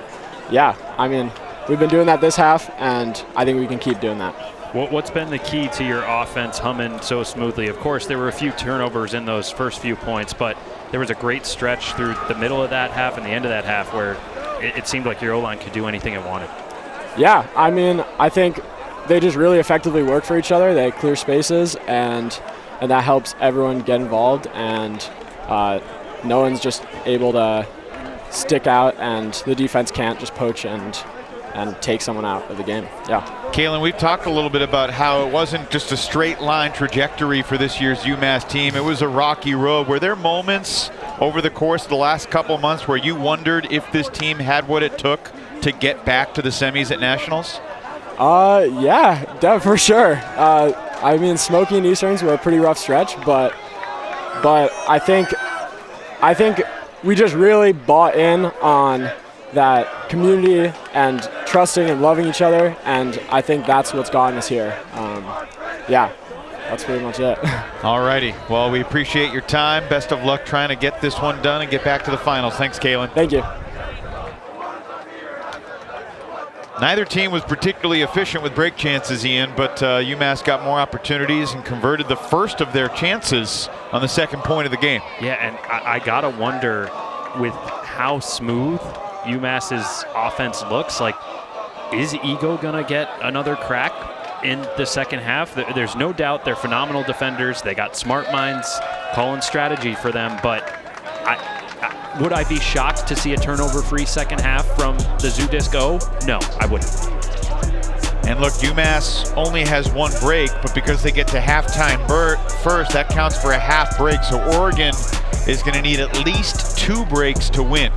Speaker 11: yeah, I mean, we've been doing that this half, and I think we can keep doing that.
Speaker 2: What's been the key to your offense humming so smoothly? Of course, there were a few turnovers in those first few points, but there was a great stretch through the middle of that half and the end of that half where it seemed like your O-line could do anything it wanted. Yeah, I mean, I think they just really effectively work for each other. They clear spaces, and that helps everyone get involved, and no one's just able to stick out, and the defense can't just poach and take someone out of the game. Yeah.
Speaker 1: Kalen, we've talked a little bit about how it wasn't just a straight line trajectory for this year's UMass team. It was a rocky road. Were there moments over the course of the last couple months where you wondered if this team had what it took to get back to the semis at Nationals?
Speaker 11: Yeah, for sure. I mean, Smoky and Easterns were a pretty rough stretch, but I think we just really bought in on that community and trusting and loving each other, and I think that's what's gotten us here. Yeah, that's pretty much it.
Speaker 1: All righty. Well, we appreciate your time. Best of luck trying to get this one done and get back to the finals. Thanks, Kalen.
Speaker 11: Thank you.
Speaker 1: Neither team was particularly efficient with break chances, Ian, but UMass got more opportunities and converted the first of their chances on the second point of the game.
Speaker 2: Yeah, and I gotta wonder with how smooth UMass's offense looks, like, is Ego gonna get another crack in the second half? There's no doubt they're phenomenal defenders. They got smart minds calling strategy for them, but would I be shocked to see a turnover-free second half from the Zoodisc O? No, I wouldn't.
Speaker 1: And look, UMass only has one break, but because they get to halftime first, that counts for a half break. So Oregon is going to need at least 2 breaks to win.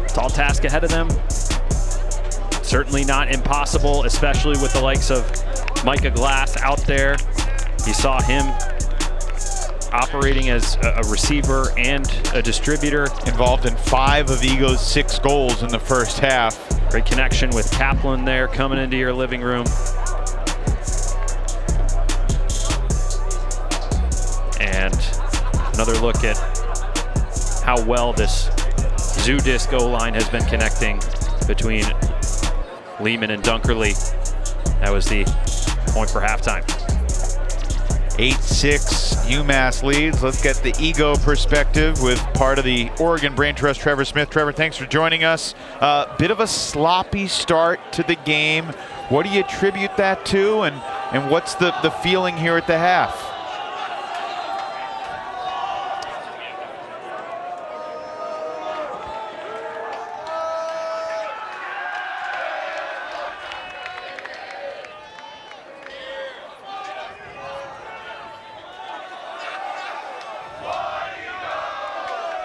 Speaker 2: Tall task ahead of them. Certainly not impossible, especially with the likes of Micah Glass out there. You saw him operating as a receiver and a distributor.
Speaker 1: Involved in 5 of Ego's 6 goals in the first half.
Speaker 2: Great connection with Kaplan there coming into your living room. And another look at how well this Zoodisc O-line has been connecting between Lehman and Dunkerley. That was the point for halftime.
Speaker 1: 8-6 UMass leads. Let's get the Ego perspective with part of the Oregon Brain Trust, Trevor Smith. Trevor, thanks for joining us. Bit of a sloppy start to the game. What do you attribute that to, and what's the feeling here at the half?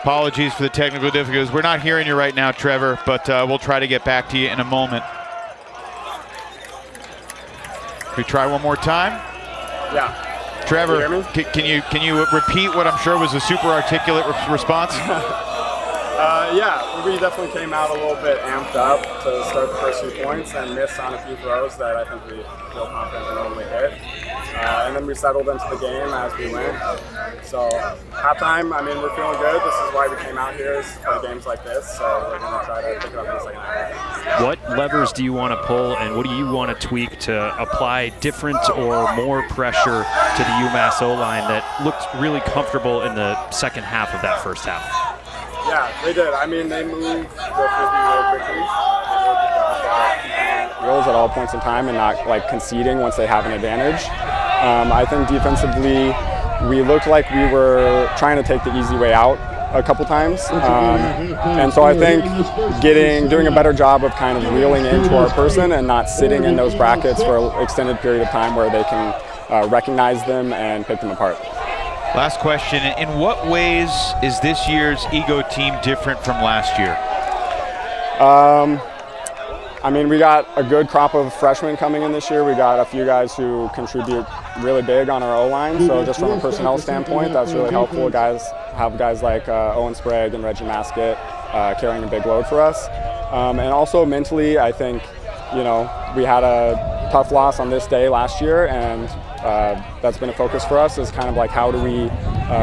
Speaker 1: Apologies for the technical difficulties. We're not hearing you right now, Trevor, but we'll try to get back to you in a moment. We try one more time?
Speaker 3: Yeah.
Speaker 1: Trevor, can you repeat what I'm sure was a super articulate response?
Speaker 12: Yeah, we definitely came out a little bit amped up to start the first few points and missed on a few throws that I think we feel confident we normally hit. And then we settled into the game as we went. So halftime, I mean, we're feeling good. This is why we came out here, is to play games like this. So we're going to try to pick it up in the second half.
Speaker 2: What levers do you want to pull, and what do you want to tweak to apply different or more pressure to the UMass O-line that looked really comfortable in the second half of that first half?
Speaker 12: Yeah, they did. I mean, they moved the Frisbee real quickly. Goals at all points in time and not like conceding once they have an advantage. I think defensively, we looked like we were trying to take the easy way out a couple times. And so I think doing a better job of kind of reeling into our person and not sitting in those brackets for an extended period of time where they can recognize them and pick them apart.
Speaker 1: Last question, in what ways is this year's Ego team different from last year?
Speaker 12: I mean, we got a good crop of freshmen coming in this year. We got a few guys who contribute really big on our O-line, so just from a personnel standpoint, that's really helpful. Guys like Owen Sprague and Reggie Maskett carrying a big load for us. And also mentally, I think, you know, we had a tough loss on this day last year, and that's been a focus for us, is kind of like how do we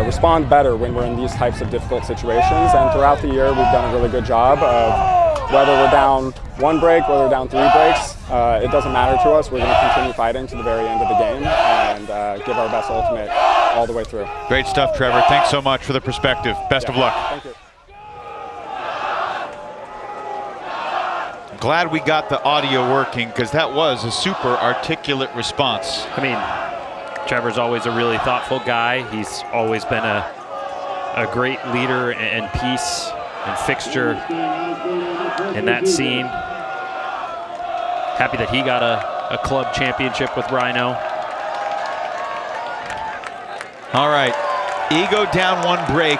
Speaker 12: respond better when we're in these types of difficult situations. And throughout the year, we've done a really good job of whether we're down 1 break, whether we're down 3 breaks, it doesn't matter to us. We're going to continue fighting to the very end of the game and give our best ultimate all the way through.
Speaker 1: Great stuff, Trevor. Thanks so much for the perspective. Best of luck.
Speaker 12: Thank you.
Speaker 1: Glad we got the audio working, because that was a super articulate response.
Speaker 2: I mean, Trevor's always a really thoughtful guy. He's always been a great leader and piece and fixture in that scene. Happy that he got a club championship with Rhino.
Speaker 1: All right, Ego down 1 break,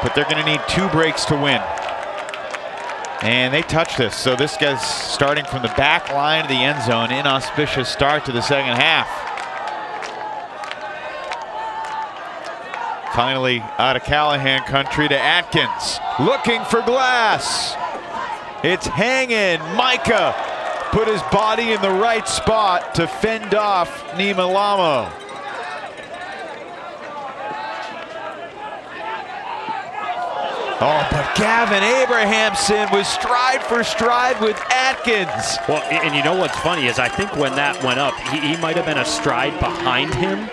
Speaker 1: but they're going to need 2 breaks to win. And they touch this, so this guy's starting from the back line of the end zone. Inauspicious start to the second half. Finally, out of Callahan country to Atkins, looking for Glass. It's hanging. Micah put his body in the right spot to fend off Nimalamo. Oh, but Gavin Abrahamson was stride for stride with Atkins.
Speaker 2: Well, and you know what's funny is I think when that went up, he might have been a stride behind him,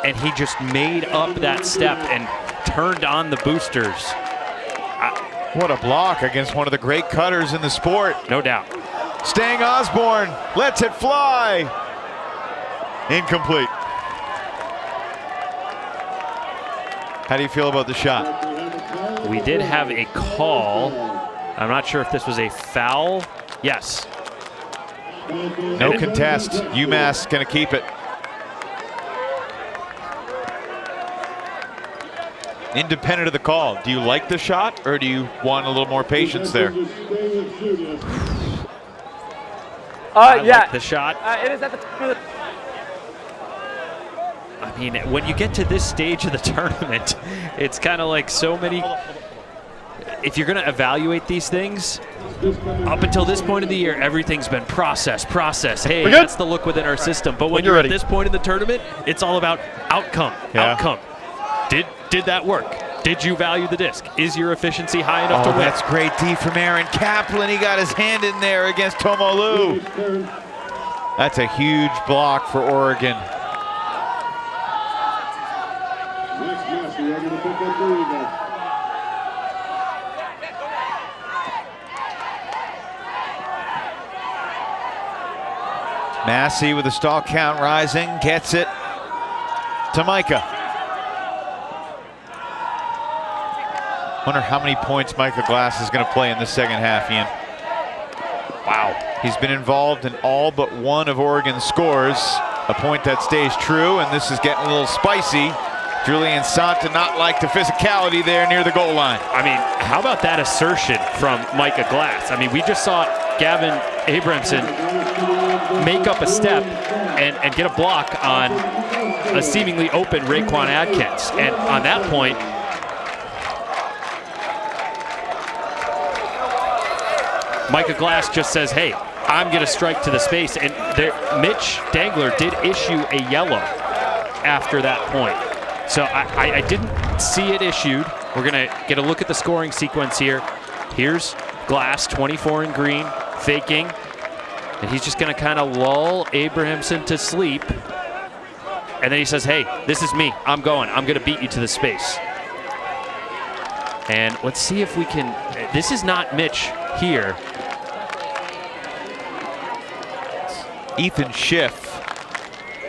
Speaker 2: and he just made up that step and turned on the boosters.
Speaker 1: What a block against one of the great cutters in the sport.
Speaker 2: No doubt.
Speaker 1: Stang Osborne lets it fly. Incomplete. How do you feel about the shot?
Speaker 2: We did have a call. I'm not sure if this was a foul. Yes.
Speaker 1: No contest. UMass gonna keep it. Independent of the call, do you like the shot or do you want a little more patience there?
Speaker 2: I
Speaker 4: yeah.
Speaker 2: like the shot.
Speaker 4: It is at the top of the...
Speaker 2: I mean, when you get to this stage of the tournament, it's kind of like so many. If you're going to evaluate these things, up until this point of the year, everything's been process. Hey, that's the look within our system. But when you're at this point in the tournament, it's all about outcome. Did that work? Did you value the disc? Is your efficiency high enough to win?
Speaker 1: That's great D from Aaron Kaplan. He got his hand in there against Tomolu. That's a huge block for Oregon. Massey with the stall count rising, gets it to Micah. Wonder how many points Micah Glass is going to play in the second half, Ian. Wow. He's been involved in all but one of Oregon's scores, a point that stays true, and this is getting a little spicy. Julian Sant did not like the physicality there near the goal line.
Speaker 2: I mean, how about that assertion from Micah Glass? I mean, we just saw Gavin Abrahamson make up a step and get a block on a seemingly open Raekwon Atkins. And on that point, Micah Glass just says, hey, I'm going to strike to the space. And there, Mitch Dangler did issue a yellow after that point. So I didn't see it issued. We're going to get a look at the scoring sequence here. Here's Glass, 24 in green, faking. And he's just going to kind of lull Abrahamson to sleep. And then he says, hey, this is me. I'm going to beat you to the space. And let's see if we can, this is not Mitch here.
Speaker 1: Ethan Schiff.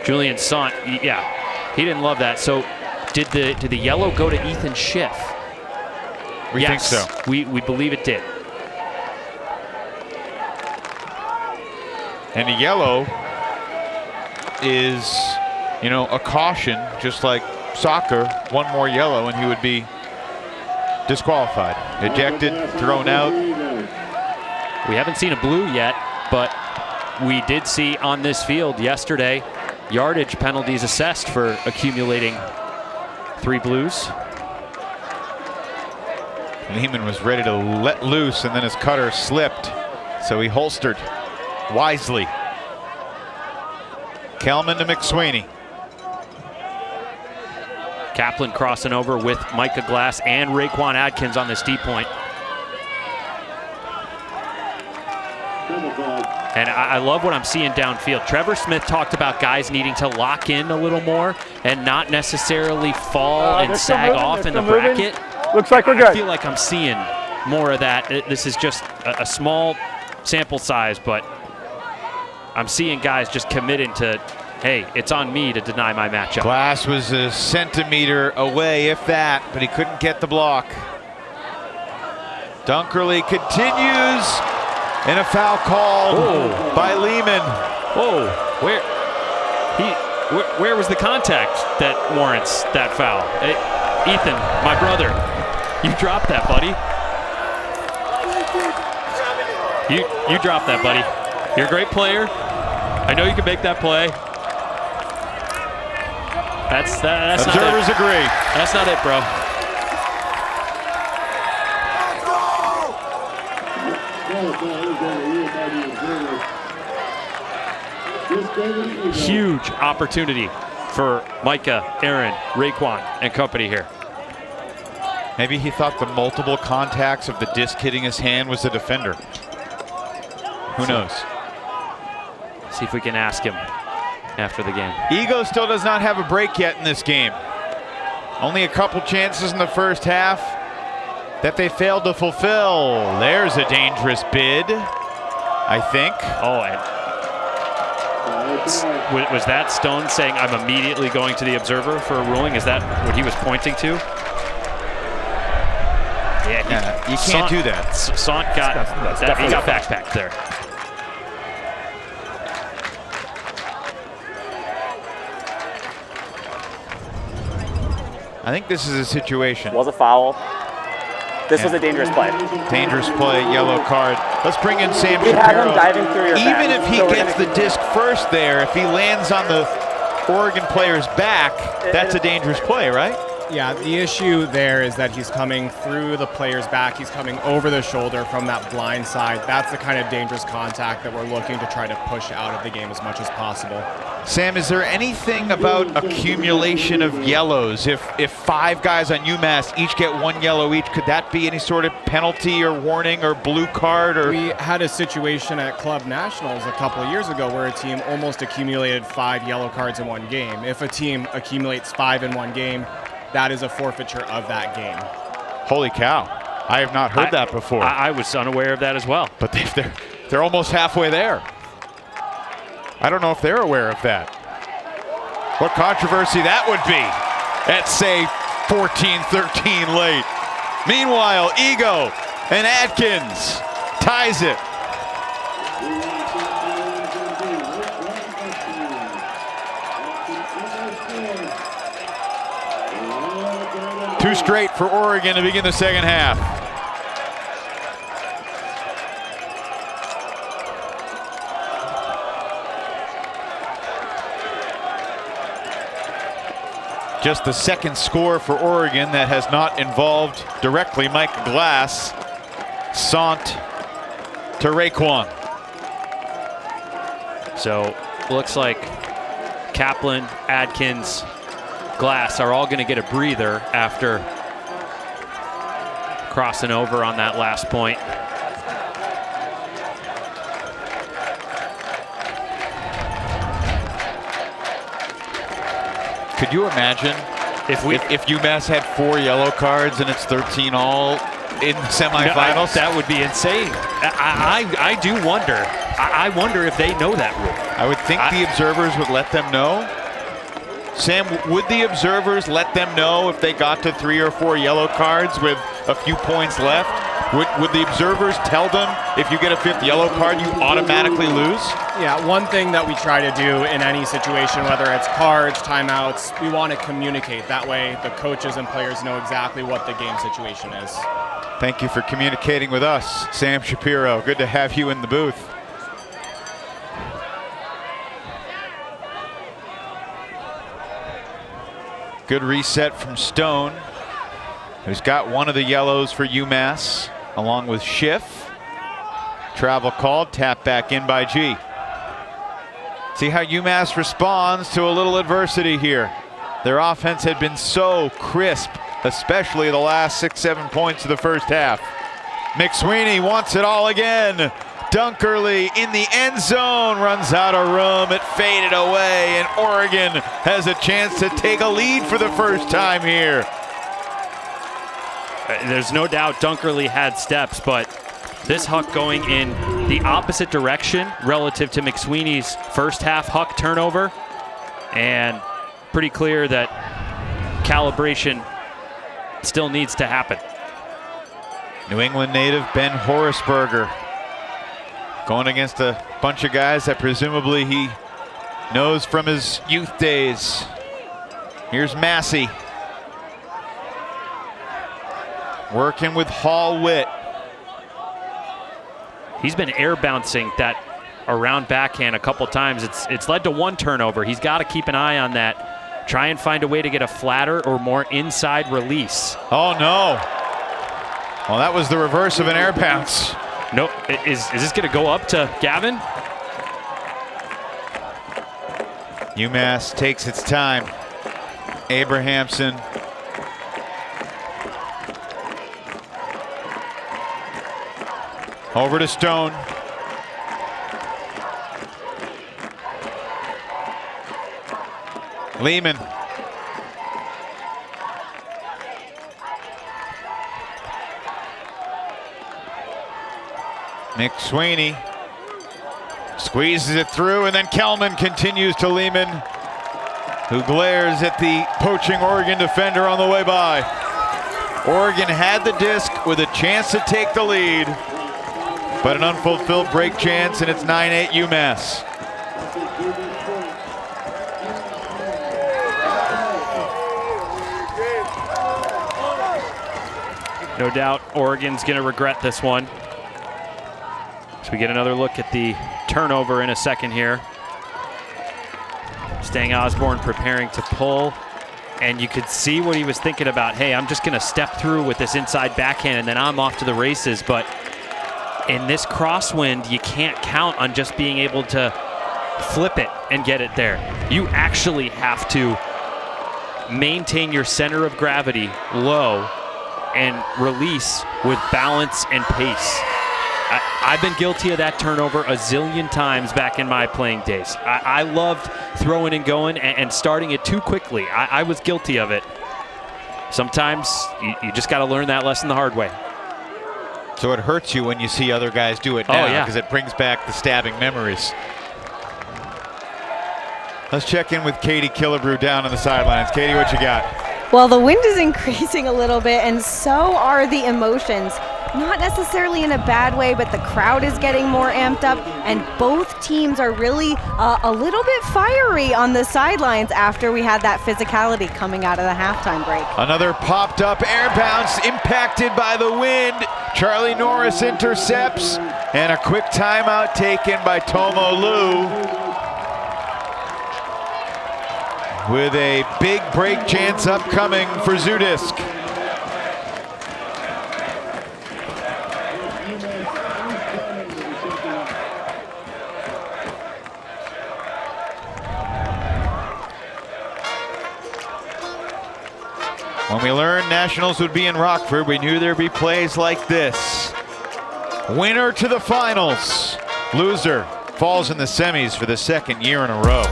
Speaker 2: Julian Sant, yeah, he didn't love that. So did the yellow go to Ethan Schiff?
Speaker 1: We think so.
Speaker 2: We believe it did.
Speaker 1: And the yellow is, you know, a caution, just like soccer. One more yellow and he would be disqualified. Ejected, thrown out.
Speaker 2: We haven't seen a blue yet, but we did see on this field yesterday yardage penalties assessed for accumulating 3 blues.
Speaker 1: Lehman was ready to let loose and then his cutter slipped, so he holstered wisely. Kelman to McSweeney.
Speaker 2: Kaplan crossing over with Micah Glass and Raekwon Atkins on this deep point. And I love what I'm seeing downfield. Trevor Smith talked about guys needing to lock in a little more and not necessarily fall and sag off in the bracket.
Speaker 3: Looks like we're good.
Speaker 2: I feel like I'm seeing more of that. This is just a small sample size, but I'm seeing guys just committing to, hey, it's on me to deny my matchup.
Speaker 1: Glass was a centimeter away, if that, but he couldn't get the block. Dunkerley continues, and a foul called by Lehman.
Speaker 2: Whoa, where was the contact that warrants that foul? Hey, Ethan, my brother, you dropped that, buddy. You dropped that, buddy. You're a great player. I know you can make that play. That's
Speaker 1: Observers agree.
Speaker 2: That's not it, bro. Huge opportunity for Micah, Aaron, Raekwon, and company here.
Speaker 1: Maybe he thought the multiple contacts of the disc hitting his hand was the defender. Who knows?
Speaker 2: See if we can ask him after the game.
Speaker 1: Ego still does not have a break yet in this game. Only a couple chances in the first half that they failed to fulfill. There's a dangerous bid, I think.
Speaker 2: Oh, and was that Stone saying, I'm immediately going to the observer for a ruling? Is that what he was pointing to? Yeah,
Speaker 1: you can't do that.
Speaker 2: Sant got that. He got backpacked there.
Speaker 1: I think this is a situation.
Speaker 4: Was a foul. This was a dangerous play.
Speaker 1: Dangerous play, yellow card. Let's bring in Sam
Speaker 4: We
Speaker 1: Shapiro.
Speaker 4: had him diving through your
Speaker 1: Even
Speaker 4: back,
Speaker 1: if he
Speaker 4: so we're
Speaker 1: gets the disc first there, if he lands on the Oregon player's back, that's a dangerous play, right?
Speaker 5: Yeah, the issue there is that he's coming through the player's back. He's coming over the shoulder from that blind side. That's the kind of dangerous contact that we're looking to try to push out of the game as much as possible.
Speaker 1: Sam, is there anything about accumulation of yellows? If 5 guys on UMass each get 1 yellow each, could that be any sort of penalty or warning or blue card? Or
Speaker 5: we had a situation at Club Nationals a couple of years ago where a team almost accumulated 5 yellow cards in one game. If a team accumulates 5 in one game, that is a forfeiture of that game.
Speaker 1: Holy cow. I have not heard that before.
Speaker 2: I was unaware of that as well.
Speaker 1: But they're almost halfway there. I don't know if they're aware of that. What controversy that would be at, say, 14-13 late. Meanwhile, Ego and Adkins ties it. Two straight for Oregon to begin the second half. Just the second score for Oregon that has not involved directly Mike Glass. Sant to Raekwon.
Speaker 2: So looks like Kaplan, Adkins, Glass are all going to get a breather after crossing over on that last point.
Speaker 1: Could you imagine if UMass had 4 yellow cards and it's 13 all in the semifinals?
Speaker 2: That would be insane. I do wonder. I wonder if they know that rule.
Speaker 1: I would think the observers would let them know. Sam, would the observers let them know if they got to 3 or 4 yellow cards with a few points left? Would the observers tell them if you get a 5th yellow card, you automatically lose?
Speaker 5: Yeah, one thing that we try to do in any situation, whether it's cards, timeouts, we want to communicate. That way the coaches and players know exactly what the game situation is.
Speaker 1: Thank you for communicating with us, Sam Shapiro. Good to have you in the booth. Good reset from Stone, who's got one of the yellows for UMass, along with Schiff. Travel called, tap back in by G. See how UMass responds to a little adversity here. Their offense had been so crisp, especially the last 6-7 points of the first half. McSweeney wants it all again. Dunkerley in the end zone, runs out of room, it faded away, and Oregon has a chance to take a lead for the first time here.
Speaker 2: There's no doubt Dunkerley had steps, but this Huck going in the opposite direction relative to McSweeney's first half Huck turnover, and pretty clear that calibration still needs to happen.
Speaker 1: New England native Ben Horisberger going against a bunch of guys that presumably he knows from his youth days. Here's Massey. Working with Hall Witt.
Speaker 2: He's been air bouncing that around backhand a couple times. It's led to 1 turnover. He's got to keep an eye on that. Try and find a way to get a flatter or more inside release.
Speaker 1: Oh no. Well, that was the reverse of an air bounce.
Speaker 2: Nope. Is this going to go up to Gavin?
Speaker 1: UMass takes its time. Abrahamson. Over to Stone. Lehman. McSweeney squeezes it through, and then Kelman continues to Lehman, who glares at the poaching Oregon defender on the way by. Oregon had the disc with a chance to take the lead, but an unfulfilled break chance, and it's 9-8 UMass.
Speaker 2: No doubt Oregon's going to regret this one. So we get another look at the turnover in a second here. Stang Osborne preparing to pull, and you could see what he was thinking about. Hey, I'm just going to step through with this inside backhand, and then I'm off to the races. But in this crosswind, you can't count on just being able to flip it and get it there. You actually have to maintain your center of gravity low and release with balance and pace. I've been guilty of that turnover a zillion times back in my playing days. I loved throwing and going and starting it too quickly. I was guilty of it. Sometimes you just got to learn that lesson the hard way.
Speaker 1: So it hurts you when you see other guys do it now, because it brings back the stabbing memories. Let's check in with Katie Killebrew down on the sidelines. Katie, what you got?
Speaker 6: Well, the wind is increasing a little bit, and so are the emotions. Not necessarily in a bad way, but the crowd is getting more amped up, and both teams are really a little bit fiery on the sidelines after we had that physicality coming out of the halftime break.
Speaker 1: Another popped up air bounce impacted by the wind. Charlie Norris intercepts, and a quick timeout taken by Tomo Lu, with a big break chance upcoming for Zoodisc. When we learned Nationals would be in Rockford, we knew there'd be plays like this. Winner to the finals. Loser falls in the semis for the second year in a row.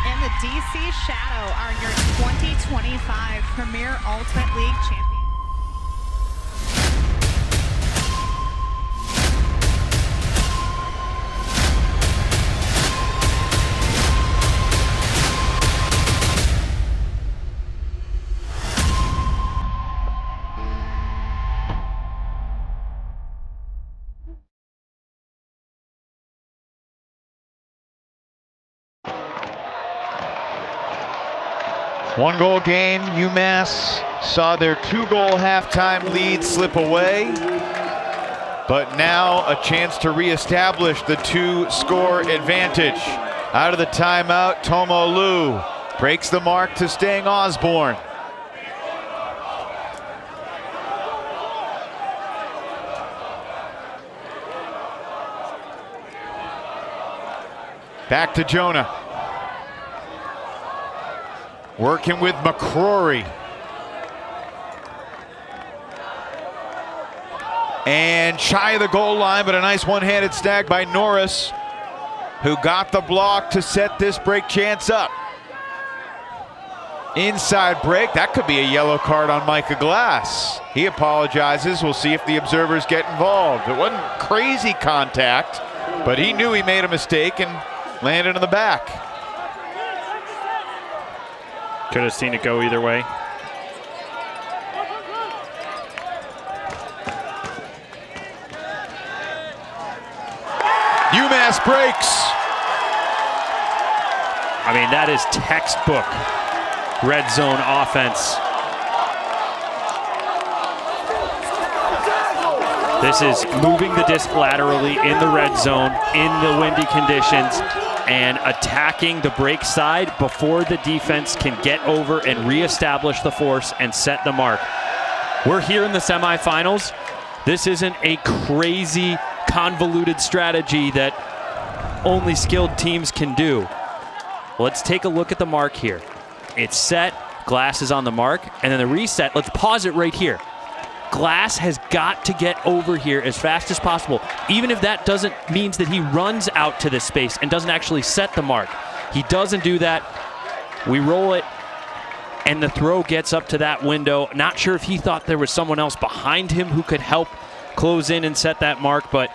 Speaker 10: And the DC Shadow are your 2025 Premier Ultimate League champions.
Speaker 1: One-goal game, UMass saw their two-goal halftime lead slip away, but now a chance to reestablish the two-score advantage. Out of the timeout, Tomo Lu breaks the mark to Stang Osborne. Back to Jonah. Working with McCrory. And shy of the goal line, but a nice one-handed snag by Norris, who got the block to set this break chance up. Inside break, that could be a yellow card on Micah Glass. He apologizes. We'll see if the observers get involved. It wasn't crazy contact, but he knew he made a mistake and landed in the back.
Speaker 2: Could have seen it go either way.
Speaker 1: UMass breaks.
Speaker 2: I mean, that is textbook red zone offense. This is moving the disc laterally in the red zone in the windy conditions and attacking the break side before the defense can get over and reestablish the force and set the mark. We're here in the semifinals. This isn't a crazy, convoluted strategy that only skilled teams can do. Let's take a look at the mark here. It's set, Glass is on the mark, and then the reset, let's pause it right here. Glass has got to get over here as fast as possible, even if that means that he runs out to this space and doesn't actually set the mark. He doesn't do that. We roll it, and the throw gets up to that window. Not sure if he thought there was someone else behind him who could help close in and set that mark, but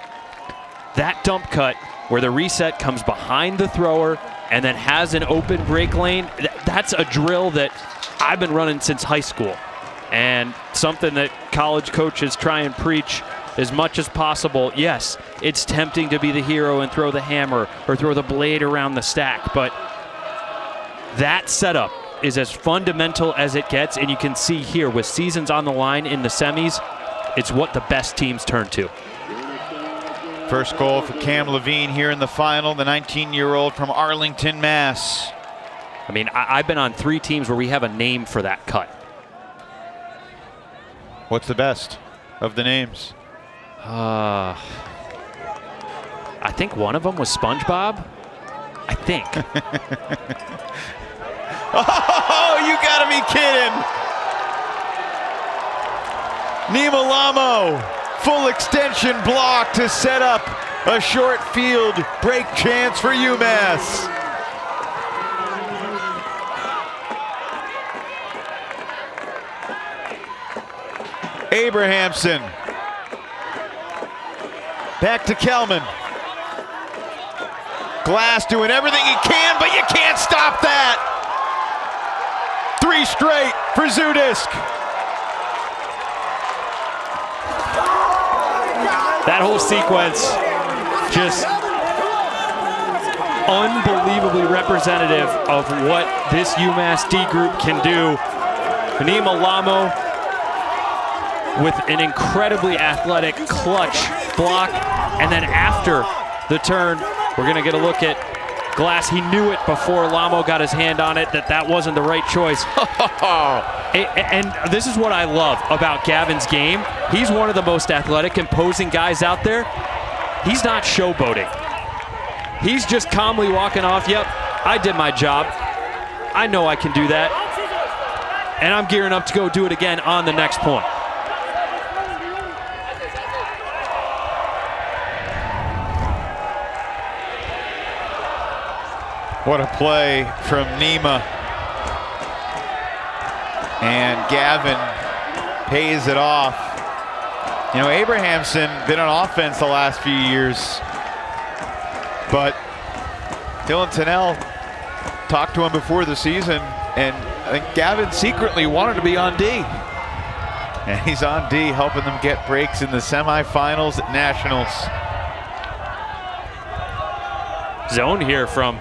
Speaker 2: that dump cut where the reset comes behind the thrower and then has an open break lane, that's a drill that I've been running since high school. And something that college coaches try and preach as much as possible. Yes, it's tempting to be the hero and throw the hammer or throw the blade around the stack, but that setup is as fundamental as it gets, and you can see here with seasons on the line in the semis, it's what the best teams turn to.
Speaker 1: First goal for Cam Levine here in the final, the 19-year-old from Arlington, Mass.
Speaker 2: I mean, I've been on 3 teams where we have a name for that cut.
Speaker 1: What's the best of the names?
Speaker 2: I think one of them was SpongeBob. I think.
Speaker 1: Oh, you gotta be kidding. Nima Lamo, full extension block to set up a short field break chance for UMass. Abrahamson. Back to Kelman. Glass doing everything he can, but you can't stop that. 3 straight for Zoodisc.
Speaker 2: That whole sequence just unbelievably representative of what this UMass D group can do. Nima Lamo with an incredibly athletic clutch block, and then after the turn, we're going to get a look at Glass. He knew it before Lamo got his hand on it that wasn't the right choice. And this is what I love about Gavin's game. He's one of the most athletic, imposing guys out there. He's not showboating. He's just calmly walking off. Yep, I did my job. I know I can do that. And I'm gearing up to go do it again on the next point.
Speaker 1: What a play from Nima. And Gavin pays it off. You know, Abrahamson been on offense the last few years, but Dylan Tennell talked to him before the season, and I think Gavin secretly wanted to be on D. And he's on D, helping them get breaks in the semifinals at Nationals.
Speaker 2: Zone here from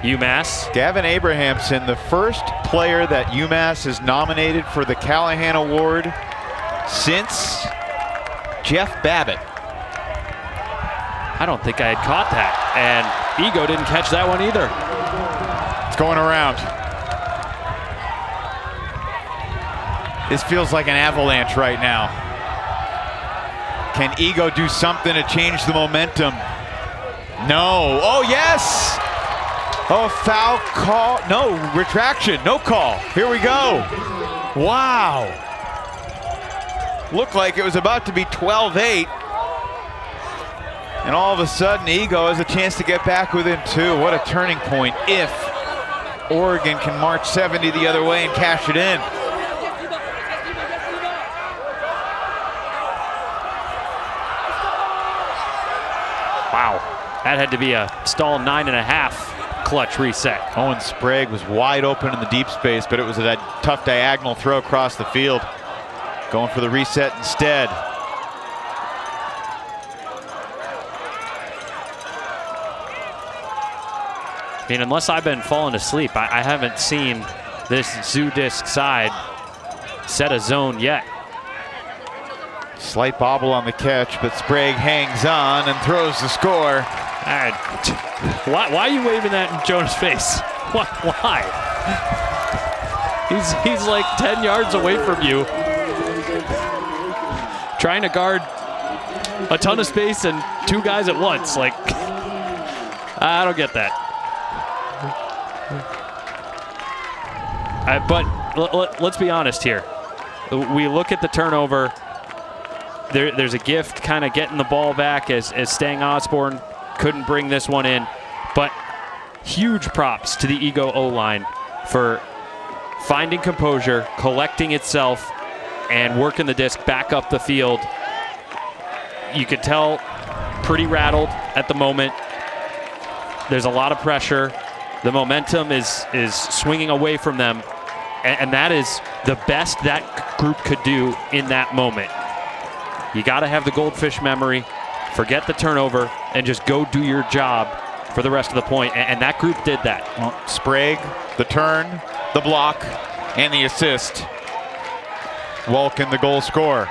Speaker 2: UMass.
Speaker 1: Gavin Abrahamson, the first player that UMass has nominated for the Callahan Award since Jeff Babbitt.
Speaker 2: I don't think I had caught that, and Ego didn't catch that one either.
Speaker 1: It's going around. This feels like an avalanche right now. Can Ego do something to change the momentum? No. Oh, yes! Oh, foul call. No, retraction. No call. Here we go. Wow. Looked like it was about to be 12-8. And all of a sudden, Ego has a chance to get back within 2. What a turning point if Oregon can march 70 the other way and cash it in.
Speaker 2: Wow. That had to be a stall 9.5. Clutch reset.
Speaker 1: Owen Sprague was wide open in the deep space, but it was a tough diagonal throw across the field. Going for the reset instead.
Speaker 2: I mean, unless I've been falling asleep, I haven't seen this Zoodisc side set a zone yet.
Speaker 1: Slight bobble on the catch, but Sprague hangs on and throws the score.
Speaker 2: Why are you waving that in Jonah's face? Why? He's like 10 yards away from you, trying to guard a ton of space and two guys at once. Like, I don't get that. But let's be honest here. We look at the turnover. There's a gift kind of getting the ball back as Stang Osborne couldn't bring this one in. But huge props to the Ego O-line for finding composure, collecting itself, and working the disc back up the field. You could tell pretty rattled at the moment. There's a lot of pressure. The momentum is swinging away from them. And that is the best that group could do in that moment. You got to have the goldfish memory, forget the turnover, and just go do your job for the rest of the point. And that group did that.
Speaker 1: Well, Sprague, the turn, the block, and the assist. Walken, the goal scorer.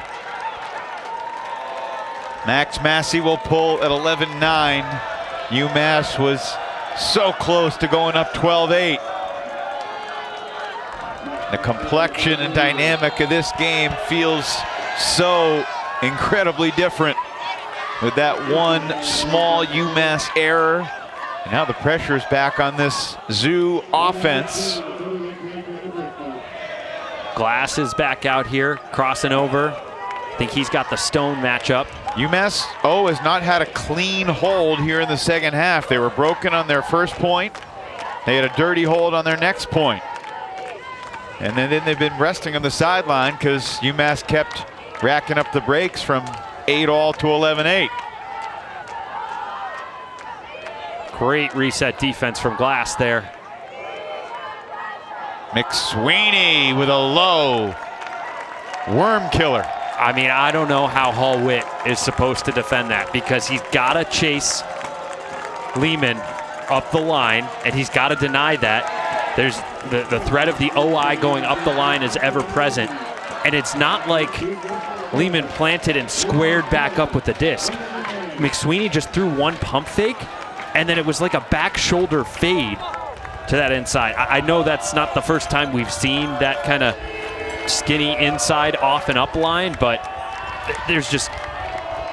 Speaker 1: Max Massey will pull at 11-9. UMass was so close to going up 12-8. The complexion and dynamic of this game feels so incredibly different with that one small UMass error. And now the pressure is back on this Zoo offense.
Speaker 2: Glass is back out here, crossing over. I think he's got the Stone matchup.
Speaker 1: UMass has not had a clean hold here in the second half. They were broken on their first point. They had a dirty hold on their next point. And then they've been resting on the sideline because UMass kept racking up the breaks from 8-all to 11-8.
Speaker 2: Great reset defense from Glass there.
Speaker 1: McSweeney with a low worm killer.
Speaker 2: I mean, I don't know how Hall Witt is supposed to defend that because he's got to chase Lehman up the line and he's got to deny that. There's the threat of the OI going up the line is ever present. And it's not like Lehman planted and squared back up with the disc. McSweeney just threw one pump fake, and then it was like a back shoulder fade to that inside. I know that's not the first time we've seen that kind of skinny inside off and up line, but there's just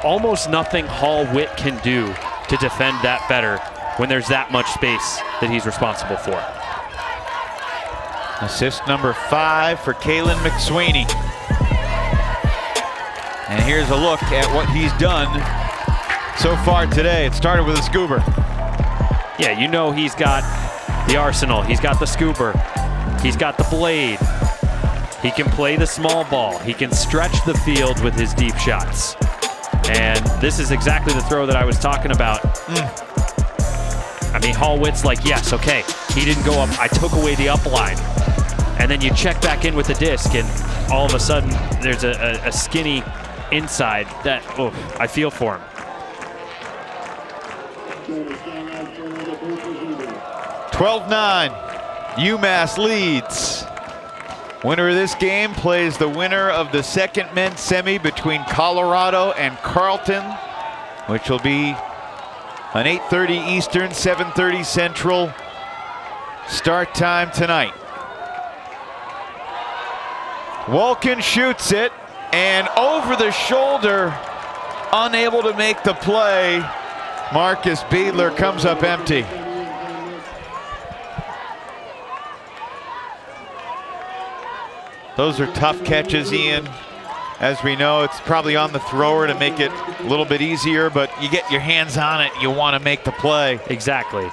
Speaker 2: almost nothing Hall Witt can do to defend that better when there's that much space that he's responsible for.
Speaker 1: Assist number 5 for Kalen McSweeney. And here's a look at what he's done so far today. It started with a scoober.
Speaker 2: Yeah, you know he's got the arsenal. He's got the scoober. He's got the blade. He can play the small ball. He can stretch the field with his deep shots. And this is exactly the throw that I was talking about. I mean, Hall Witt's like, yes, okay, he didn't go up. I took away the up line. And then you check back in with the disc, and all of a sudden, there's a skinny inside that, I feel for him.
Speaker 1: (12-9). UMass leads. Winner of this game plays the winner of the second men's semi between Colorado and Carleton, which will be an 8:30 Eastern, 7:30 Central start time tonight. Walken shoots it, and over the shoulder, unable to make the play. Marcus Beadler comes up empty. Those are tough catches, Ian. As we know, it's probably on the thrower to make it a little bit easier, but you get your hands on it, you want to make the play.
Speaker 2: Exactly.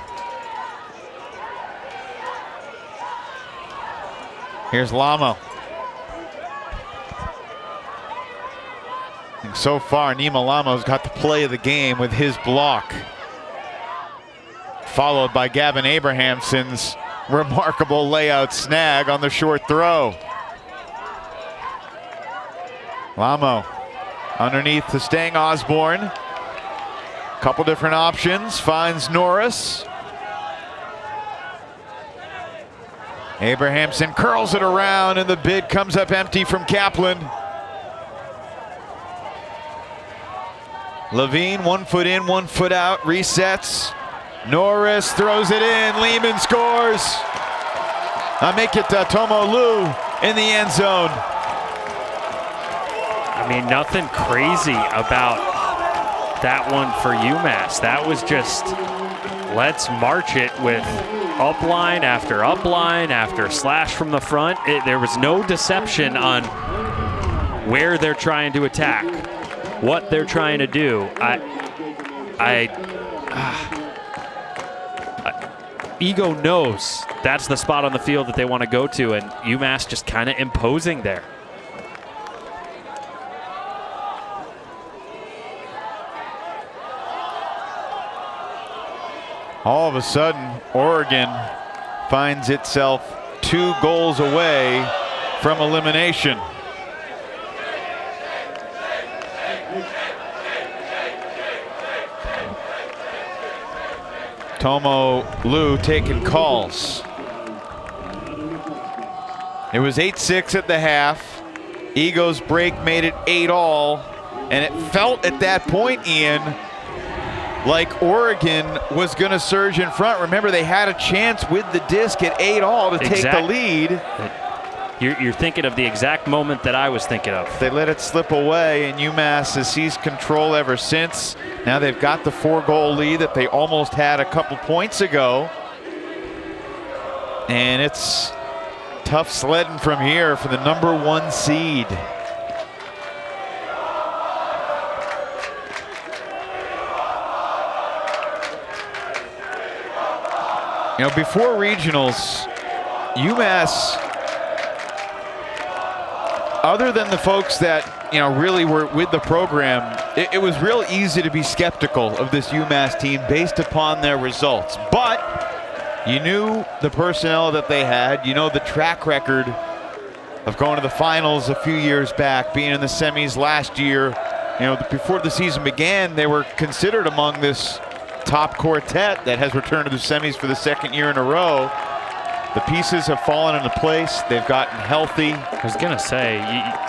Speaker 1: Here's Lamo. And so far, Nima Lamo's got the play of the game with his block, followed by Gavin Abrahamson's remarkable layout snag on the short throw. Lamo underneath to Stang Osborne. Couple different options, finds Norris. Abrahamson curls it around, and the bid comes up empty from Kaplan. Levine, 1 foot in, 1 foot out, resets. Norris throws it in. Lehman scores. I make it Tomo Lu in the end zone.
Speaker 2: I mean, nothing crazy about that one for UMass. That was just, let's march it with upline after slash from the front. There was no deception on where they're trying to attack, what they're trying to do. Ego knows that's the spot on the field that they want to go to, and UMass just kind of imposing there.
Speaker 1: All of a sudden, Oregon finds itself 2 goals away from elimination. Tomo Lu taking calls. It was 8-6 at the half. Ego's break made it 8-all, and it felt at that point, Ian, like Oregon was going to surge in front. Remember, they had a chance with the disc at 8-all to take the lead.
Speaker 2: You're thinking of the exact moment that I was thinking of.
Speaker 1: They let it slip away, and UMass has seized control ever since. Now they've got the 4-goal lead that they almost had a couple points ago. And it's tough sledding from here for the #1 seed. You know, before regionals, UMass, other than the folks that, you know, really were with the program, it was real easy to be skeptical of this UMass team based upon their results. But you knew the personnel that they had, you know the track record of going to the finals a few years back, being in the semis last year. You know, before the season began, they were considered among this top quartet that has returned to the semis for the 2nd year in a row. The pieces have fallen into place. They've gotten healthy.
Speaker 2: I was gonna say,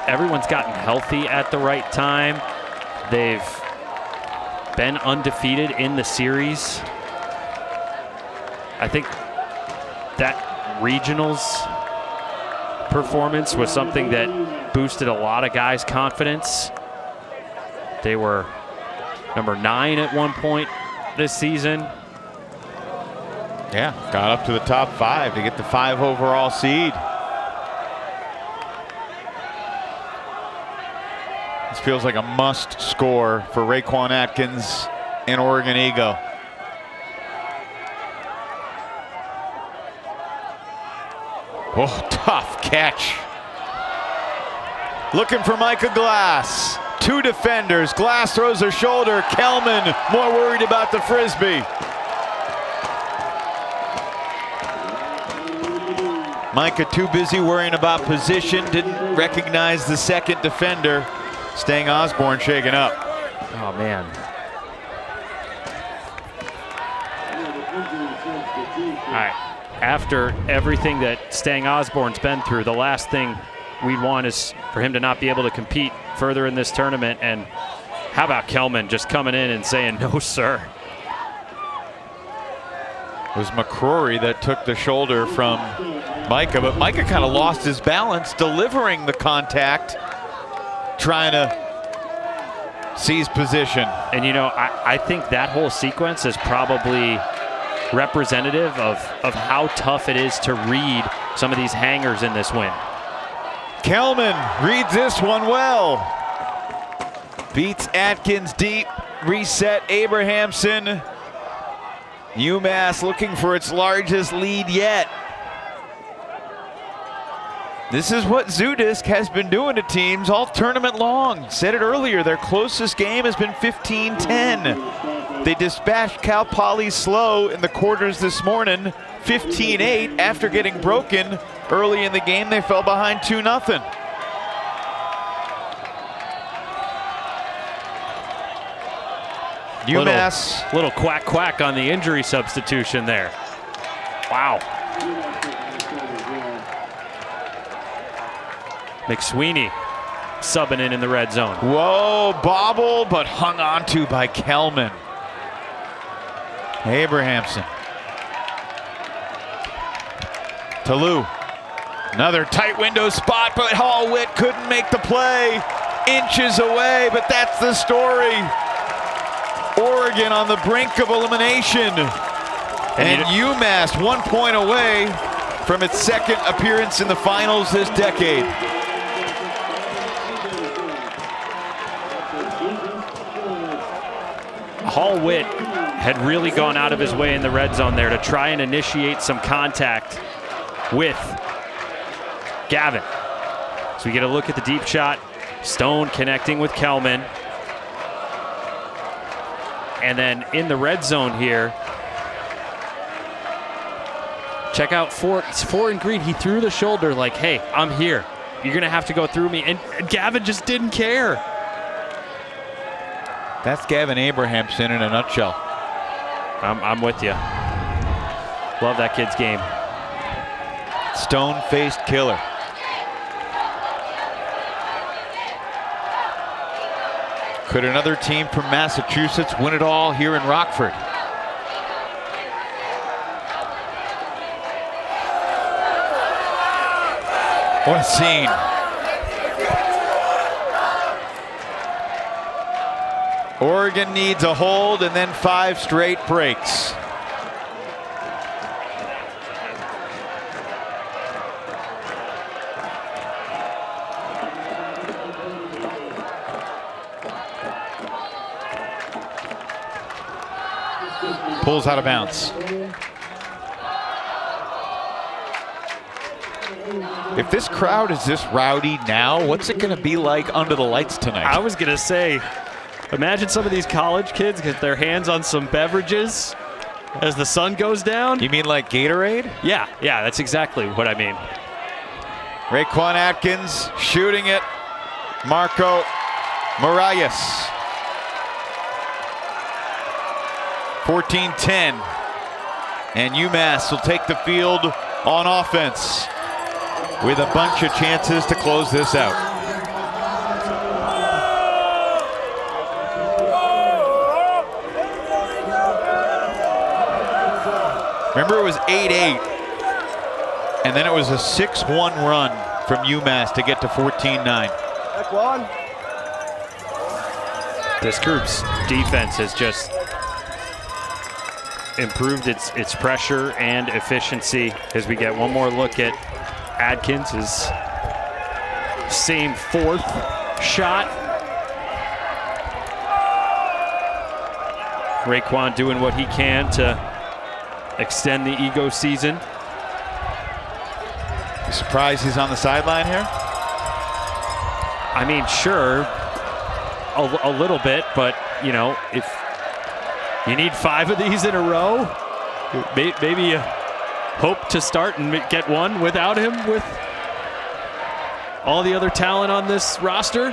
Speaker 2: everyone's gotten healthy at the right time. They've been undefeated in the series. I think that regionals performance was something that boosted a lot of guys' confidence. They were number 9 at one point this season.
Speaker 1: Yeah, got up to the top 5 to get the 5 overall seed. This feels like a must score for Raekwon Atkins and Oregon Ego. Oh, tough catch. Looking for Micah Glass. 2 defenders. Glass throws her shoulder. Kelman more worried about the Frisbee. Micah too busy worrying about position. Didn't recognize the 2nd defender. Stang Osborne shaken up.
Speaker 2: Oh, man. All right. After everything that Stang Osborne's been through, the last thing we'd want is for him to not be able to compete further in this tournament. And how about Kelman just coming in and saying, no, sir?
Speaker 1: It was McCrory that took the shoulder from Micah, but Micah kind of lost his balance delivering the contact, trying to seize position.
Speaker 2: And, you know, I think that whole sequence is probably representative of how tough it is to read some of these hangers in this win.
Speaker 1: Kelman reads this one well. Beats Atkins deep, reset Abrahamson. UMass looking for its largest lead yet. This is what Zoodisc has been doing to teams all tournament long. Said it earlier, their closest game has been 15-10. They dispatched Cal Poly slow in the quarters this morning, 15-8. After getting broken early in the game, they fell behind 2-0. UMass.
Speaker 2: Little quack quack on the injury substitution there. Wow. McSweeney subbing in the red zone.
Speaker 1: Whoa, bobble, but hung on to by Kelman. Abrahamson. To Lou. Another tight window spot, but Hall-Witt couldn't make the play. Inches away, but that's the story. Oregon on the brink of elimination. And UMass 1 point away from its second appearance in the finals this decade.
Speaker 2: Hall-Witt had really gone out of his way in the red zone there to try and initiate some contact with Gavin. So we get a look at the deep shot. Stone connecting with Kelman. And then in the red zone here, check out four in green. He threw the shoulder like, hey, I'm here. You're gonna have to go through me. And Gavin just didn't care.
Speaker 1: That's Gavin Abrahamson in a nutshell.
Speaker 2: I'm with you. Love that kid's game.
Speaker 1: Stone-faced killer. Could another team from Massachusetts win it all here in Rockford? What a scene. Oregon needs a hold and then 5 straight breaks. Pulls out of bounds. If this crowd is this rowdy now, what's it going to be like under the lights tonight?
Speaker 2: I was going to say, imagine some of these college kids get their hands on some beverages as the sun goes down.
Speaker 1: You mean like Gatorade?
Speaker 2: Yeah, that's exactly what I mean.
Speaker 1: Raekwon Atkins shooting it. Marco Marias. 14-10. And UMass will take the field on offense with a bunch of chances to close this out. Remember, it was 8-8, and then it was a 6-1 run from UMass to get to 14-9.
Speaker 2: This group's defense has just improved its pressure and efficiency as we get one more look at Adkins' same 4th shot. Raekwon doing what he can to extend the Ego season.
Speaker 1: You surprised he's on the sideline here?
Speaker 2: I mean, sure, a little bit, but you know, if you need 5 of these in a row, maybe you hope to start and get one without him with all the other talent on this roster.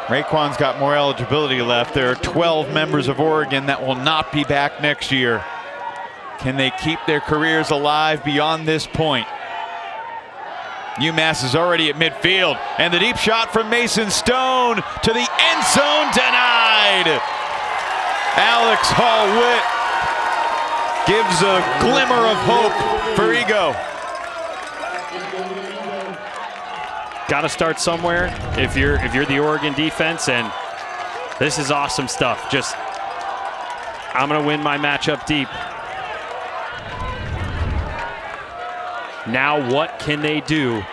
Speaker 1: Raekwon's got more eligibility left. There are 12 members of Oregon that will not be back next year. Can they keep their careers alive beyond this point? UMass is already at midfield, and the deep shot from Mason Stone to the end zone, denied. Alex Hall-Witt gives a glimmer of hope for Ego.
Speaker 2: Got to start somewhere if you're the Oregon defense, and this is awesome stuff. Just, I'm gonna win my matchup deep. Now what can they do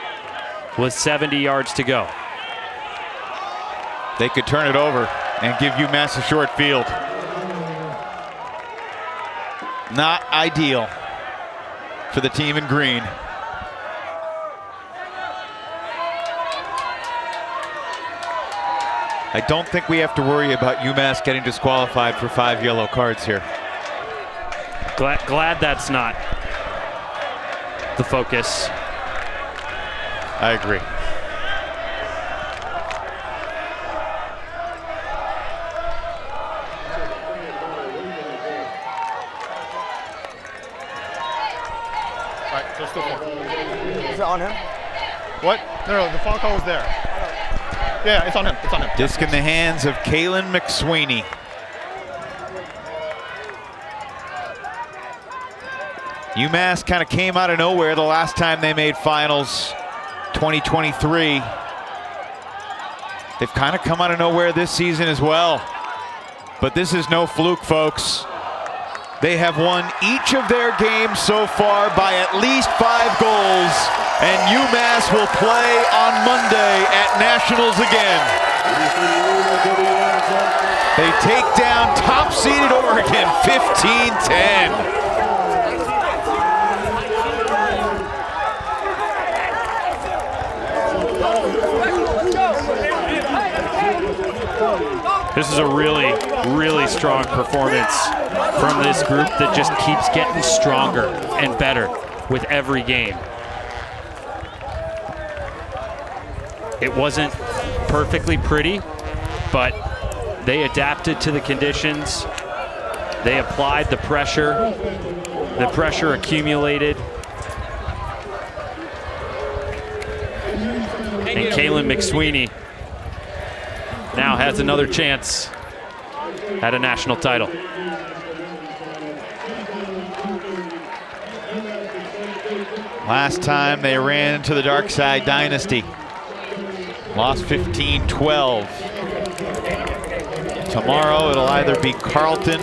Speaker 2: with 70 yards to go?
Speaker 1: They could turn it over and give UMass a short field. Not ideal for the team in green. I don't think we have to worry about UMass getting disqualified for 5 yellow cards here.
Speaker 2: Glad that's not the focus.
Speaker 1: I agree.
Speaker 3: Right, so still 4.
Speaker 7: Is it on him?
Speaker 3: What? No, the foul call was there. Yeah, it's on him. It's on him.
Speaker 1: Disc in the hands of Kalen McSweeney. UMass kind of came out of nowhere the last time they made finals, 2023. They've kind of come out of nowhere this season as well. But this is no fluke, folks. They have won each of their games so far by at least 5 goals, and UMass will play on Monday at Nationals again. They take down top-seeded Oregon 15-10.
Speaker 2: This is a really, really strong performance from this group that just keeps getting stronger and better with every game. It wasn't perfectly pretty, but they adapted to the conditions. They applied the pressure. The pressure accumulated. And Kalen McSweeney now has another chance at a national title.
Speaker 1: Last time they ran into the Dark Side Dynasty. Lost 15-12. Tomorrow it'll either be Carleton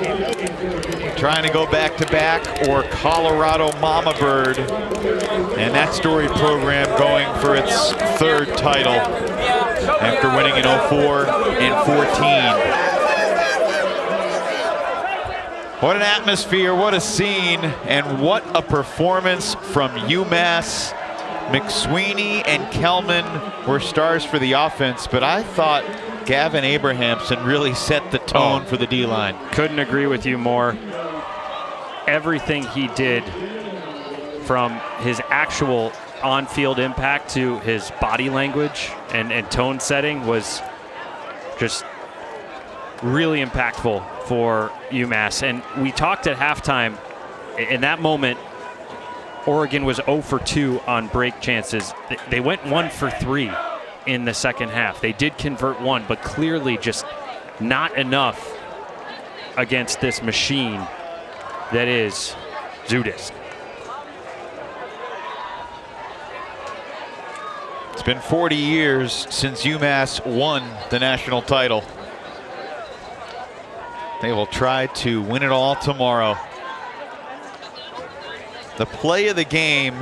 Speaker 1: trying to go back-to-back or Colorado Mama Bird. And that storied program going for its 3rd title after winning in 04 and 14. What an atmosphere, what a scene, and what a performance from UMass. McSweeney and Kelman were stars for the offense, but I thought Gavin Abrahamson really set the tone for the D-line.
Speaker 2: Couldn't agree with you more. Everything he did, from his actual on-field impact to his body language and tone setting, was just really impactful for UMass. And we talked at halftime, in that moment, Oregon was 0 for 2 on break chances. They went 1 for 3 in the second half. They did convert 1, but clearly just not enough against this machine that is Zoodisc.
Speaker 1: It's been 40 years since UMass won the national title. They will try to win it all tomorrow. The play of the game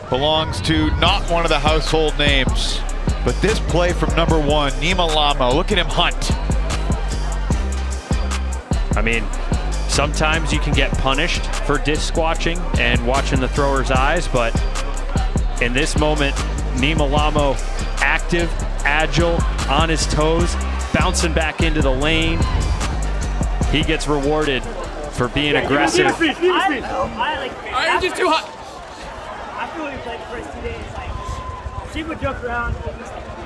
Speaker 1: belongs to not one of the household names, but this play from number 1, Nima Lamo. Look at him hunt.
Speaker 2: I mean, sometimes you can get punished for disc watching and watching the thrower's eyes, but in this moment, Nima Lamo active, agile, on his toes, bouncing back into the lane. He gets rewarded for being aggressive.
Speaker 13: I'm just too hot. I feel like the first 2 days, like, people joke around, it's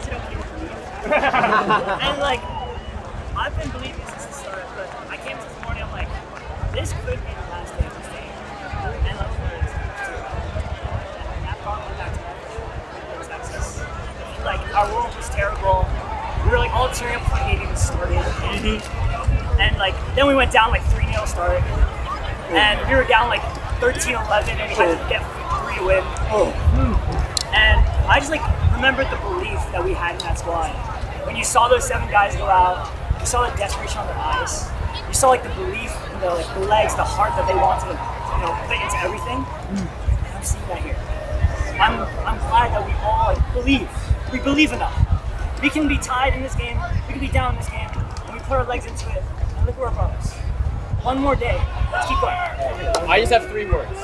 Speaker 13: okay with me. And like, I've been believing since the start, but I came this morning, I'm like, this could be the last day of this game. And that brought me back to Texas. Like, our world was terrible. We were like all tearing up before the game even started. And like, then we went down like 3-0 start. And we were down like 13-11 and we had to get 3 win. And I just like remembered the belief that we had in that squad. When you saw those 7 guys go out, you saw the desperation on their eyes. You saw like the belief, the legs, the heart that they want to, put into everything. And I'm seeing that here. I'm glad that we all believe. We believe enough. We can be tied in this game. We can be down in this game, and we put our legs into it. And look where we're from. One more day. Let's keep going.
Speaker 7: I just have 3 words.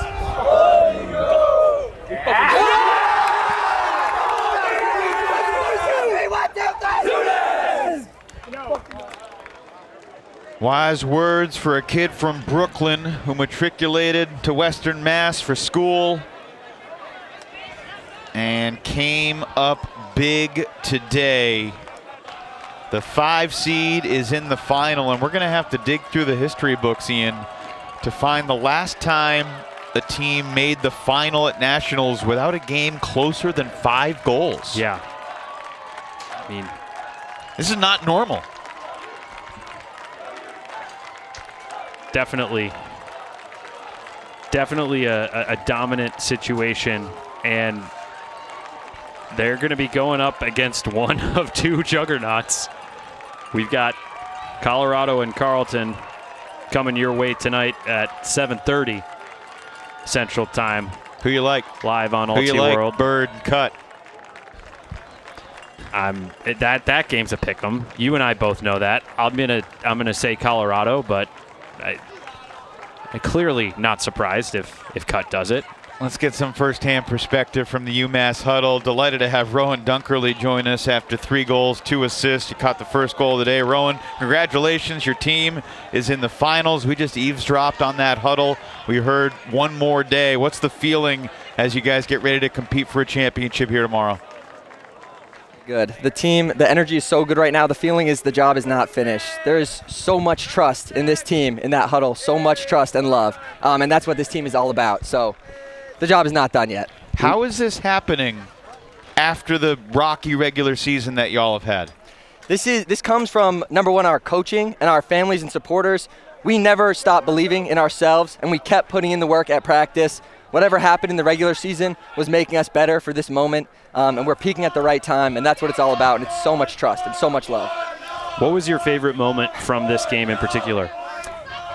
Speaker 1: Wise words for a kid from Brooklyn who matriculated to Western Mass for school and came up big today. The 5 seed is in the final, and we're going to have to dig through the history books, Ian, to find the last time a team made the final at Nationals without a game closer than 5 goals.
Speaker 2: Yeah. I mean,
Speaker 1: this is not normal.
Speaker 2: Definitely a dominant situation, and they're going to be going up against one of two juggernauts. We've got Colorado and Carleton coming your way tonight at 7:30 Central Time.
Speaker 1: Who you like?
Speaker 2: Live on
Speaker 1: Who you like?
Speaker 2: Ultiworld.
Speaker 1: Bird and Cut.
Speaker 2: That game's a pick'em. You and I both know that. I'm gonna say Colorado, but I clearly not surprised if Cut does it.
Speaker 1: Let's get some first-hand perspective from the UMass huddle. Delighted to have Rowan Dunkerley join us after 3 goals, 2 assists. You caught the first goal of the day. Rowan, congratulations. Your team is in the finals. We just eavesdropped on that huddle. We heard one more day. What's the feeling as you guys get ready to compete for a championship here tomorrow?
Speaker 14: Good. The team, the energy is so good right now. The feeling is the job is not finished. There is so much trust in this team, in that huddle, so much trust and love. And that's what this team is all about. So the job is not done yet.
Speaker 1: How is this happening after the rocky regular season that y'all have had?
Speaker 14: This comes from, number one, our coaching and our families and supporters. We never stopped believing in ourselves, and we kept putting in the work at practice. Whatever happened in the regular season was making us better for this moment, and we're peaking at the right time, and that's what it's all about, and it's so much trust and so much love.
Speaker 2: What was your favorite moment from this game in particular?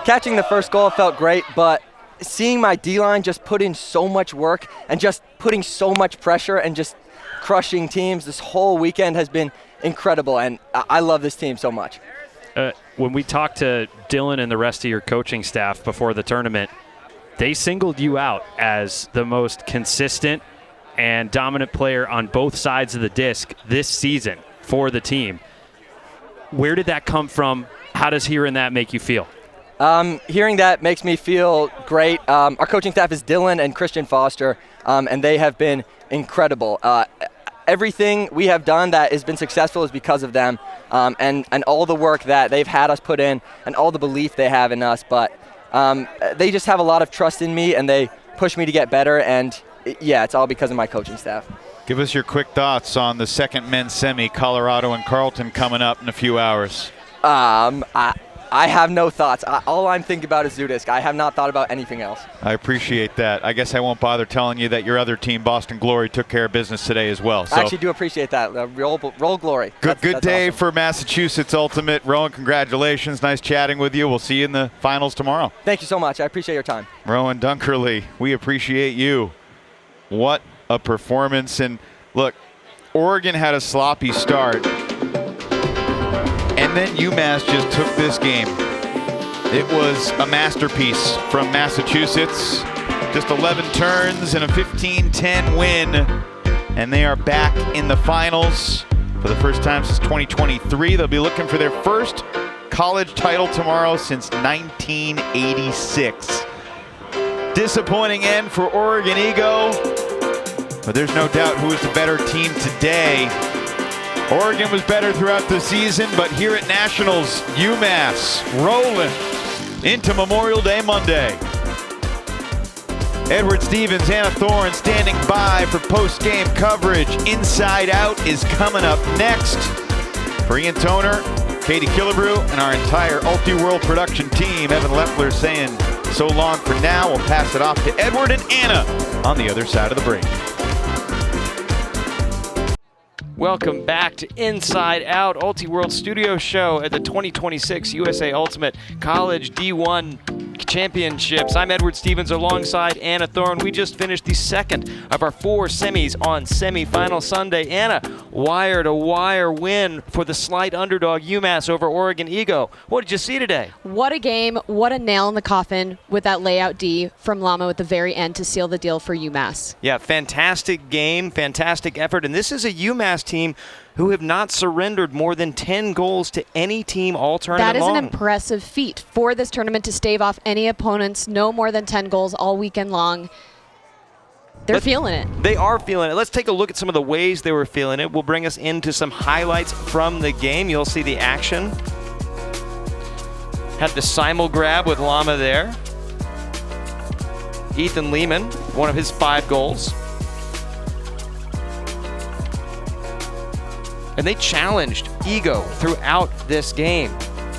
Speaker 14: Catching the first goal felt great, but seeing my D-line just put in so much work and just putting so much pressure and just crushing teams this whole weekend has been incredible, and I love this team so much.
Speaker 2: When we talked to Dylan and the rest of your coaching staff before the tournament, they singled you out as the most consistent and dominant player on both sides of the disc this season for the team. Where did that come from? How does hearing that make you feel?
Speaker 14: Hearing that makes me feel great. Our coaching staff is Dylan and Christian Foster, and they have been incredible. Everything we have done that has been successful is because of them, and all the work that they've had us put in and all the belief they have in us. But they just have a lot of trust in me, and they push me to get better, and yeah, it's all because of my coaching staff.
Speaker 1: Give us your quick thoughts on the second men's semi, Colorado and Carleton, coming up in a few hours.
Speaker 14: I have no thoughts. All I'm thinking about is Zoodisc. I have not thought about anything else.
Speaker 1: I appreciate that. I guess I won't bother telling you that your other team, Boston Glory, took care of business today as well. So
Speaker 14: I actually do appreciate that. Roll Glory.
Speaker 1: Good
Speaker 14: That's
Speaker 1: day
Speaker 14: awesome.
Speaker 1: for Massachusetts Ultimate. Rowan, congratulations. Nice chatting with you. We'll see you in the finals tomorrow.
Speaker 14: Thank you so much. I appreciate your time.
Speaker 1: Rowan Dunkerley, we appreciate you. What a performance. And look, Oregon had a sloppy start, and then UMass just took this game. It was a masterpiece from Massachusetts. Just 11 turns and a 15-10 win. And they are back in the finals for the first time since 2023. They'll be looking for their first college title tomorrow since 1986. Disappointing end for Oregon Ego, but there's no doubt who is the better team today. Oregon was better throughout the season, but here at Nationals, UMass rolling into Memorial Day Monday. Edward Stevens, Anna Thorne standing by for post-game coverage. Inside Out is coming up next. For Ian Toner, Katie Killebrew, and our entire Ultiworld production team, Evan Leffler saying so long for now. We'll pass it off to Edward and Anna on the other side of the break.
Speaker 2: Welcome back to Inside Out, Ultiworld Studio Show at the 2026 USA Ultimate College D1 Championships. I'm Edward Stevens alongside Anna Thorne. We just finished the second of our 4 semis on Semifinal Sunday. Anna, wire-to-wire win for the slight underdog UMass over Oregon Ego. What did you see today?
Speaker 15: What a game. What a nail in the coffin with that layout D from Lama at the very end to seal the deal for UMass.
Speaker 2: Yeah, fantastic game, fantastic effort. And this is a UMass team who have not surrendered more than 10 goals to any team all tournament long.
Speaker 15: That is an impressive feat for this tournament to stave off any opponents, no more than 10 goals all weekend long. They're feeling it.
Speaker 2: They are feeling it. Let's take a look at some of the ways they were feeling it. We'll bring us into some highlights from the game. You'll see the action. Had the simul grab with Lama there. Ethan Lehman, one of his 5 goals.
Speaker 16: and they challenged Ego throughout this game.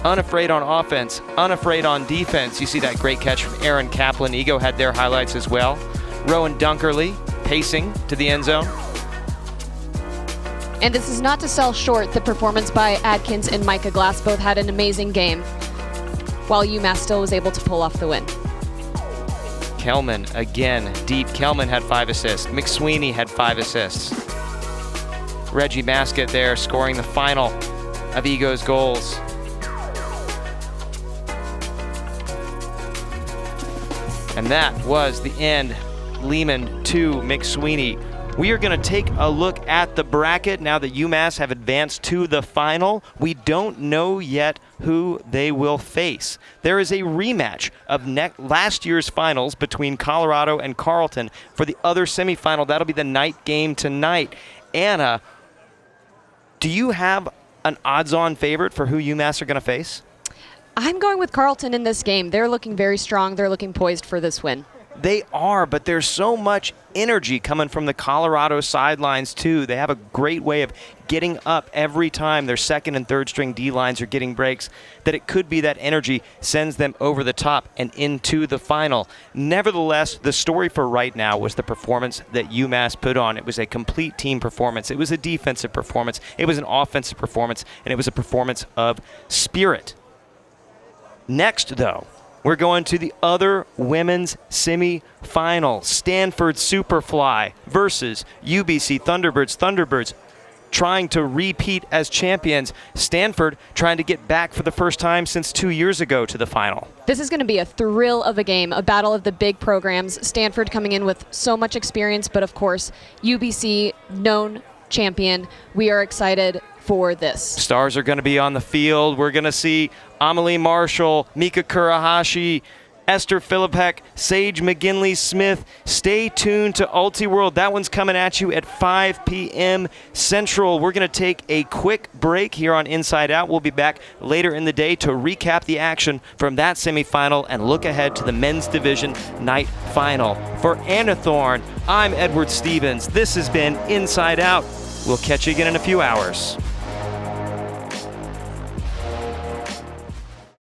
Speaker 16: Unafraid on offense, unafraid on defense. You see that great catch from Aaron Kaplan. Ego had their highlights as well. Rowan Dunkerley pacing to the end zone.
Speaker 15: And this is not to sell short the performance by Adkins and Micah Glass. Both had an amazing game, while UMass still was able to pull off the win.
Speaker 16: Kelman again, deep. Kelman had 5 assists. McSweeney had 5 assists. Reggie Maskett there scoring the final of Ego's goals. And that was the end. Lehman to McSweeney. We are going to take a look at the bracket now that UMass have advanced to the final. We don't know yet who they will face. There is a rematch of last year's finals between Colorado and Carleton for the other semifinal. That'll be the night game tonight. Anna, do you have an odds-on favorite for who UMass are going to face?
Speaker 15: I'm going with Carleton in this game. They're looking very strong. They're looking poised for this win.
Speaker 16: They are, but there's so much energy coming from the Colorado sidelines, too. They have a great way of getting up every time their second and third string D-lines are getting breaks, that it could be that energy sends them over the top and into the final. Nevertheless, the story for right now was the performance that UMass put on. It was a complete team performance. It was a defensive performance. It was an offensive performance, and it was a performance of spirit. Next, though, we're going to the other women's semi-final. Stanford Superfly versus UBC Thunderbirds. Thunderbirds trying to repeat as champions. Stanford trying to get back for the first time since 2 years ago to the final.
Speaker 15: This is going to be a thrill of a game, a battle of the big programs. Stanford coming in with so much experience, but of course, UBC, known champion. We are excited for this.
Speaker 16: Stars are going to be on the field. We're going to see Amelie Marshall, Mika Kurahashi, Esther Philippek, Sage McGinley-Smith. Stay tuned to Ultiworld. That one's coming at you at 5 p.m. Central. We're going to take a quick break here on Inside Out. We'll be back later in the day to recap the action from that semifinal and look ahead to the men's division night final. For Anna Thorne, I'm Edward Stevens. This has been Inside Out. We'll catch you again in a few hours.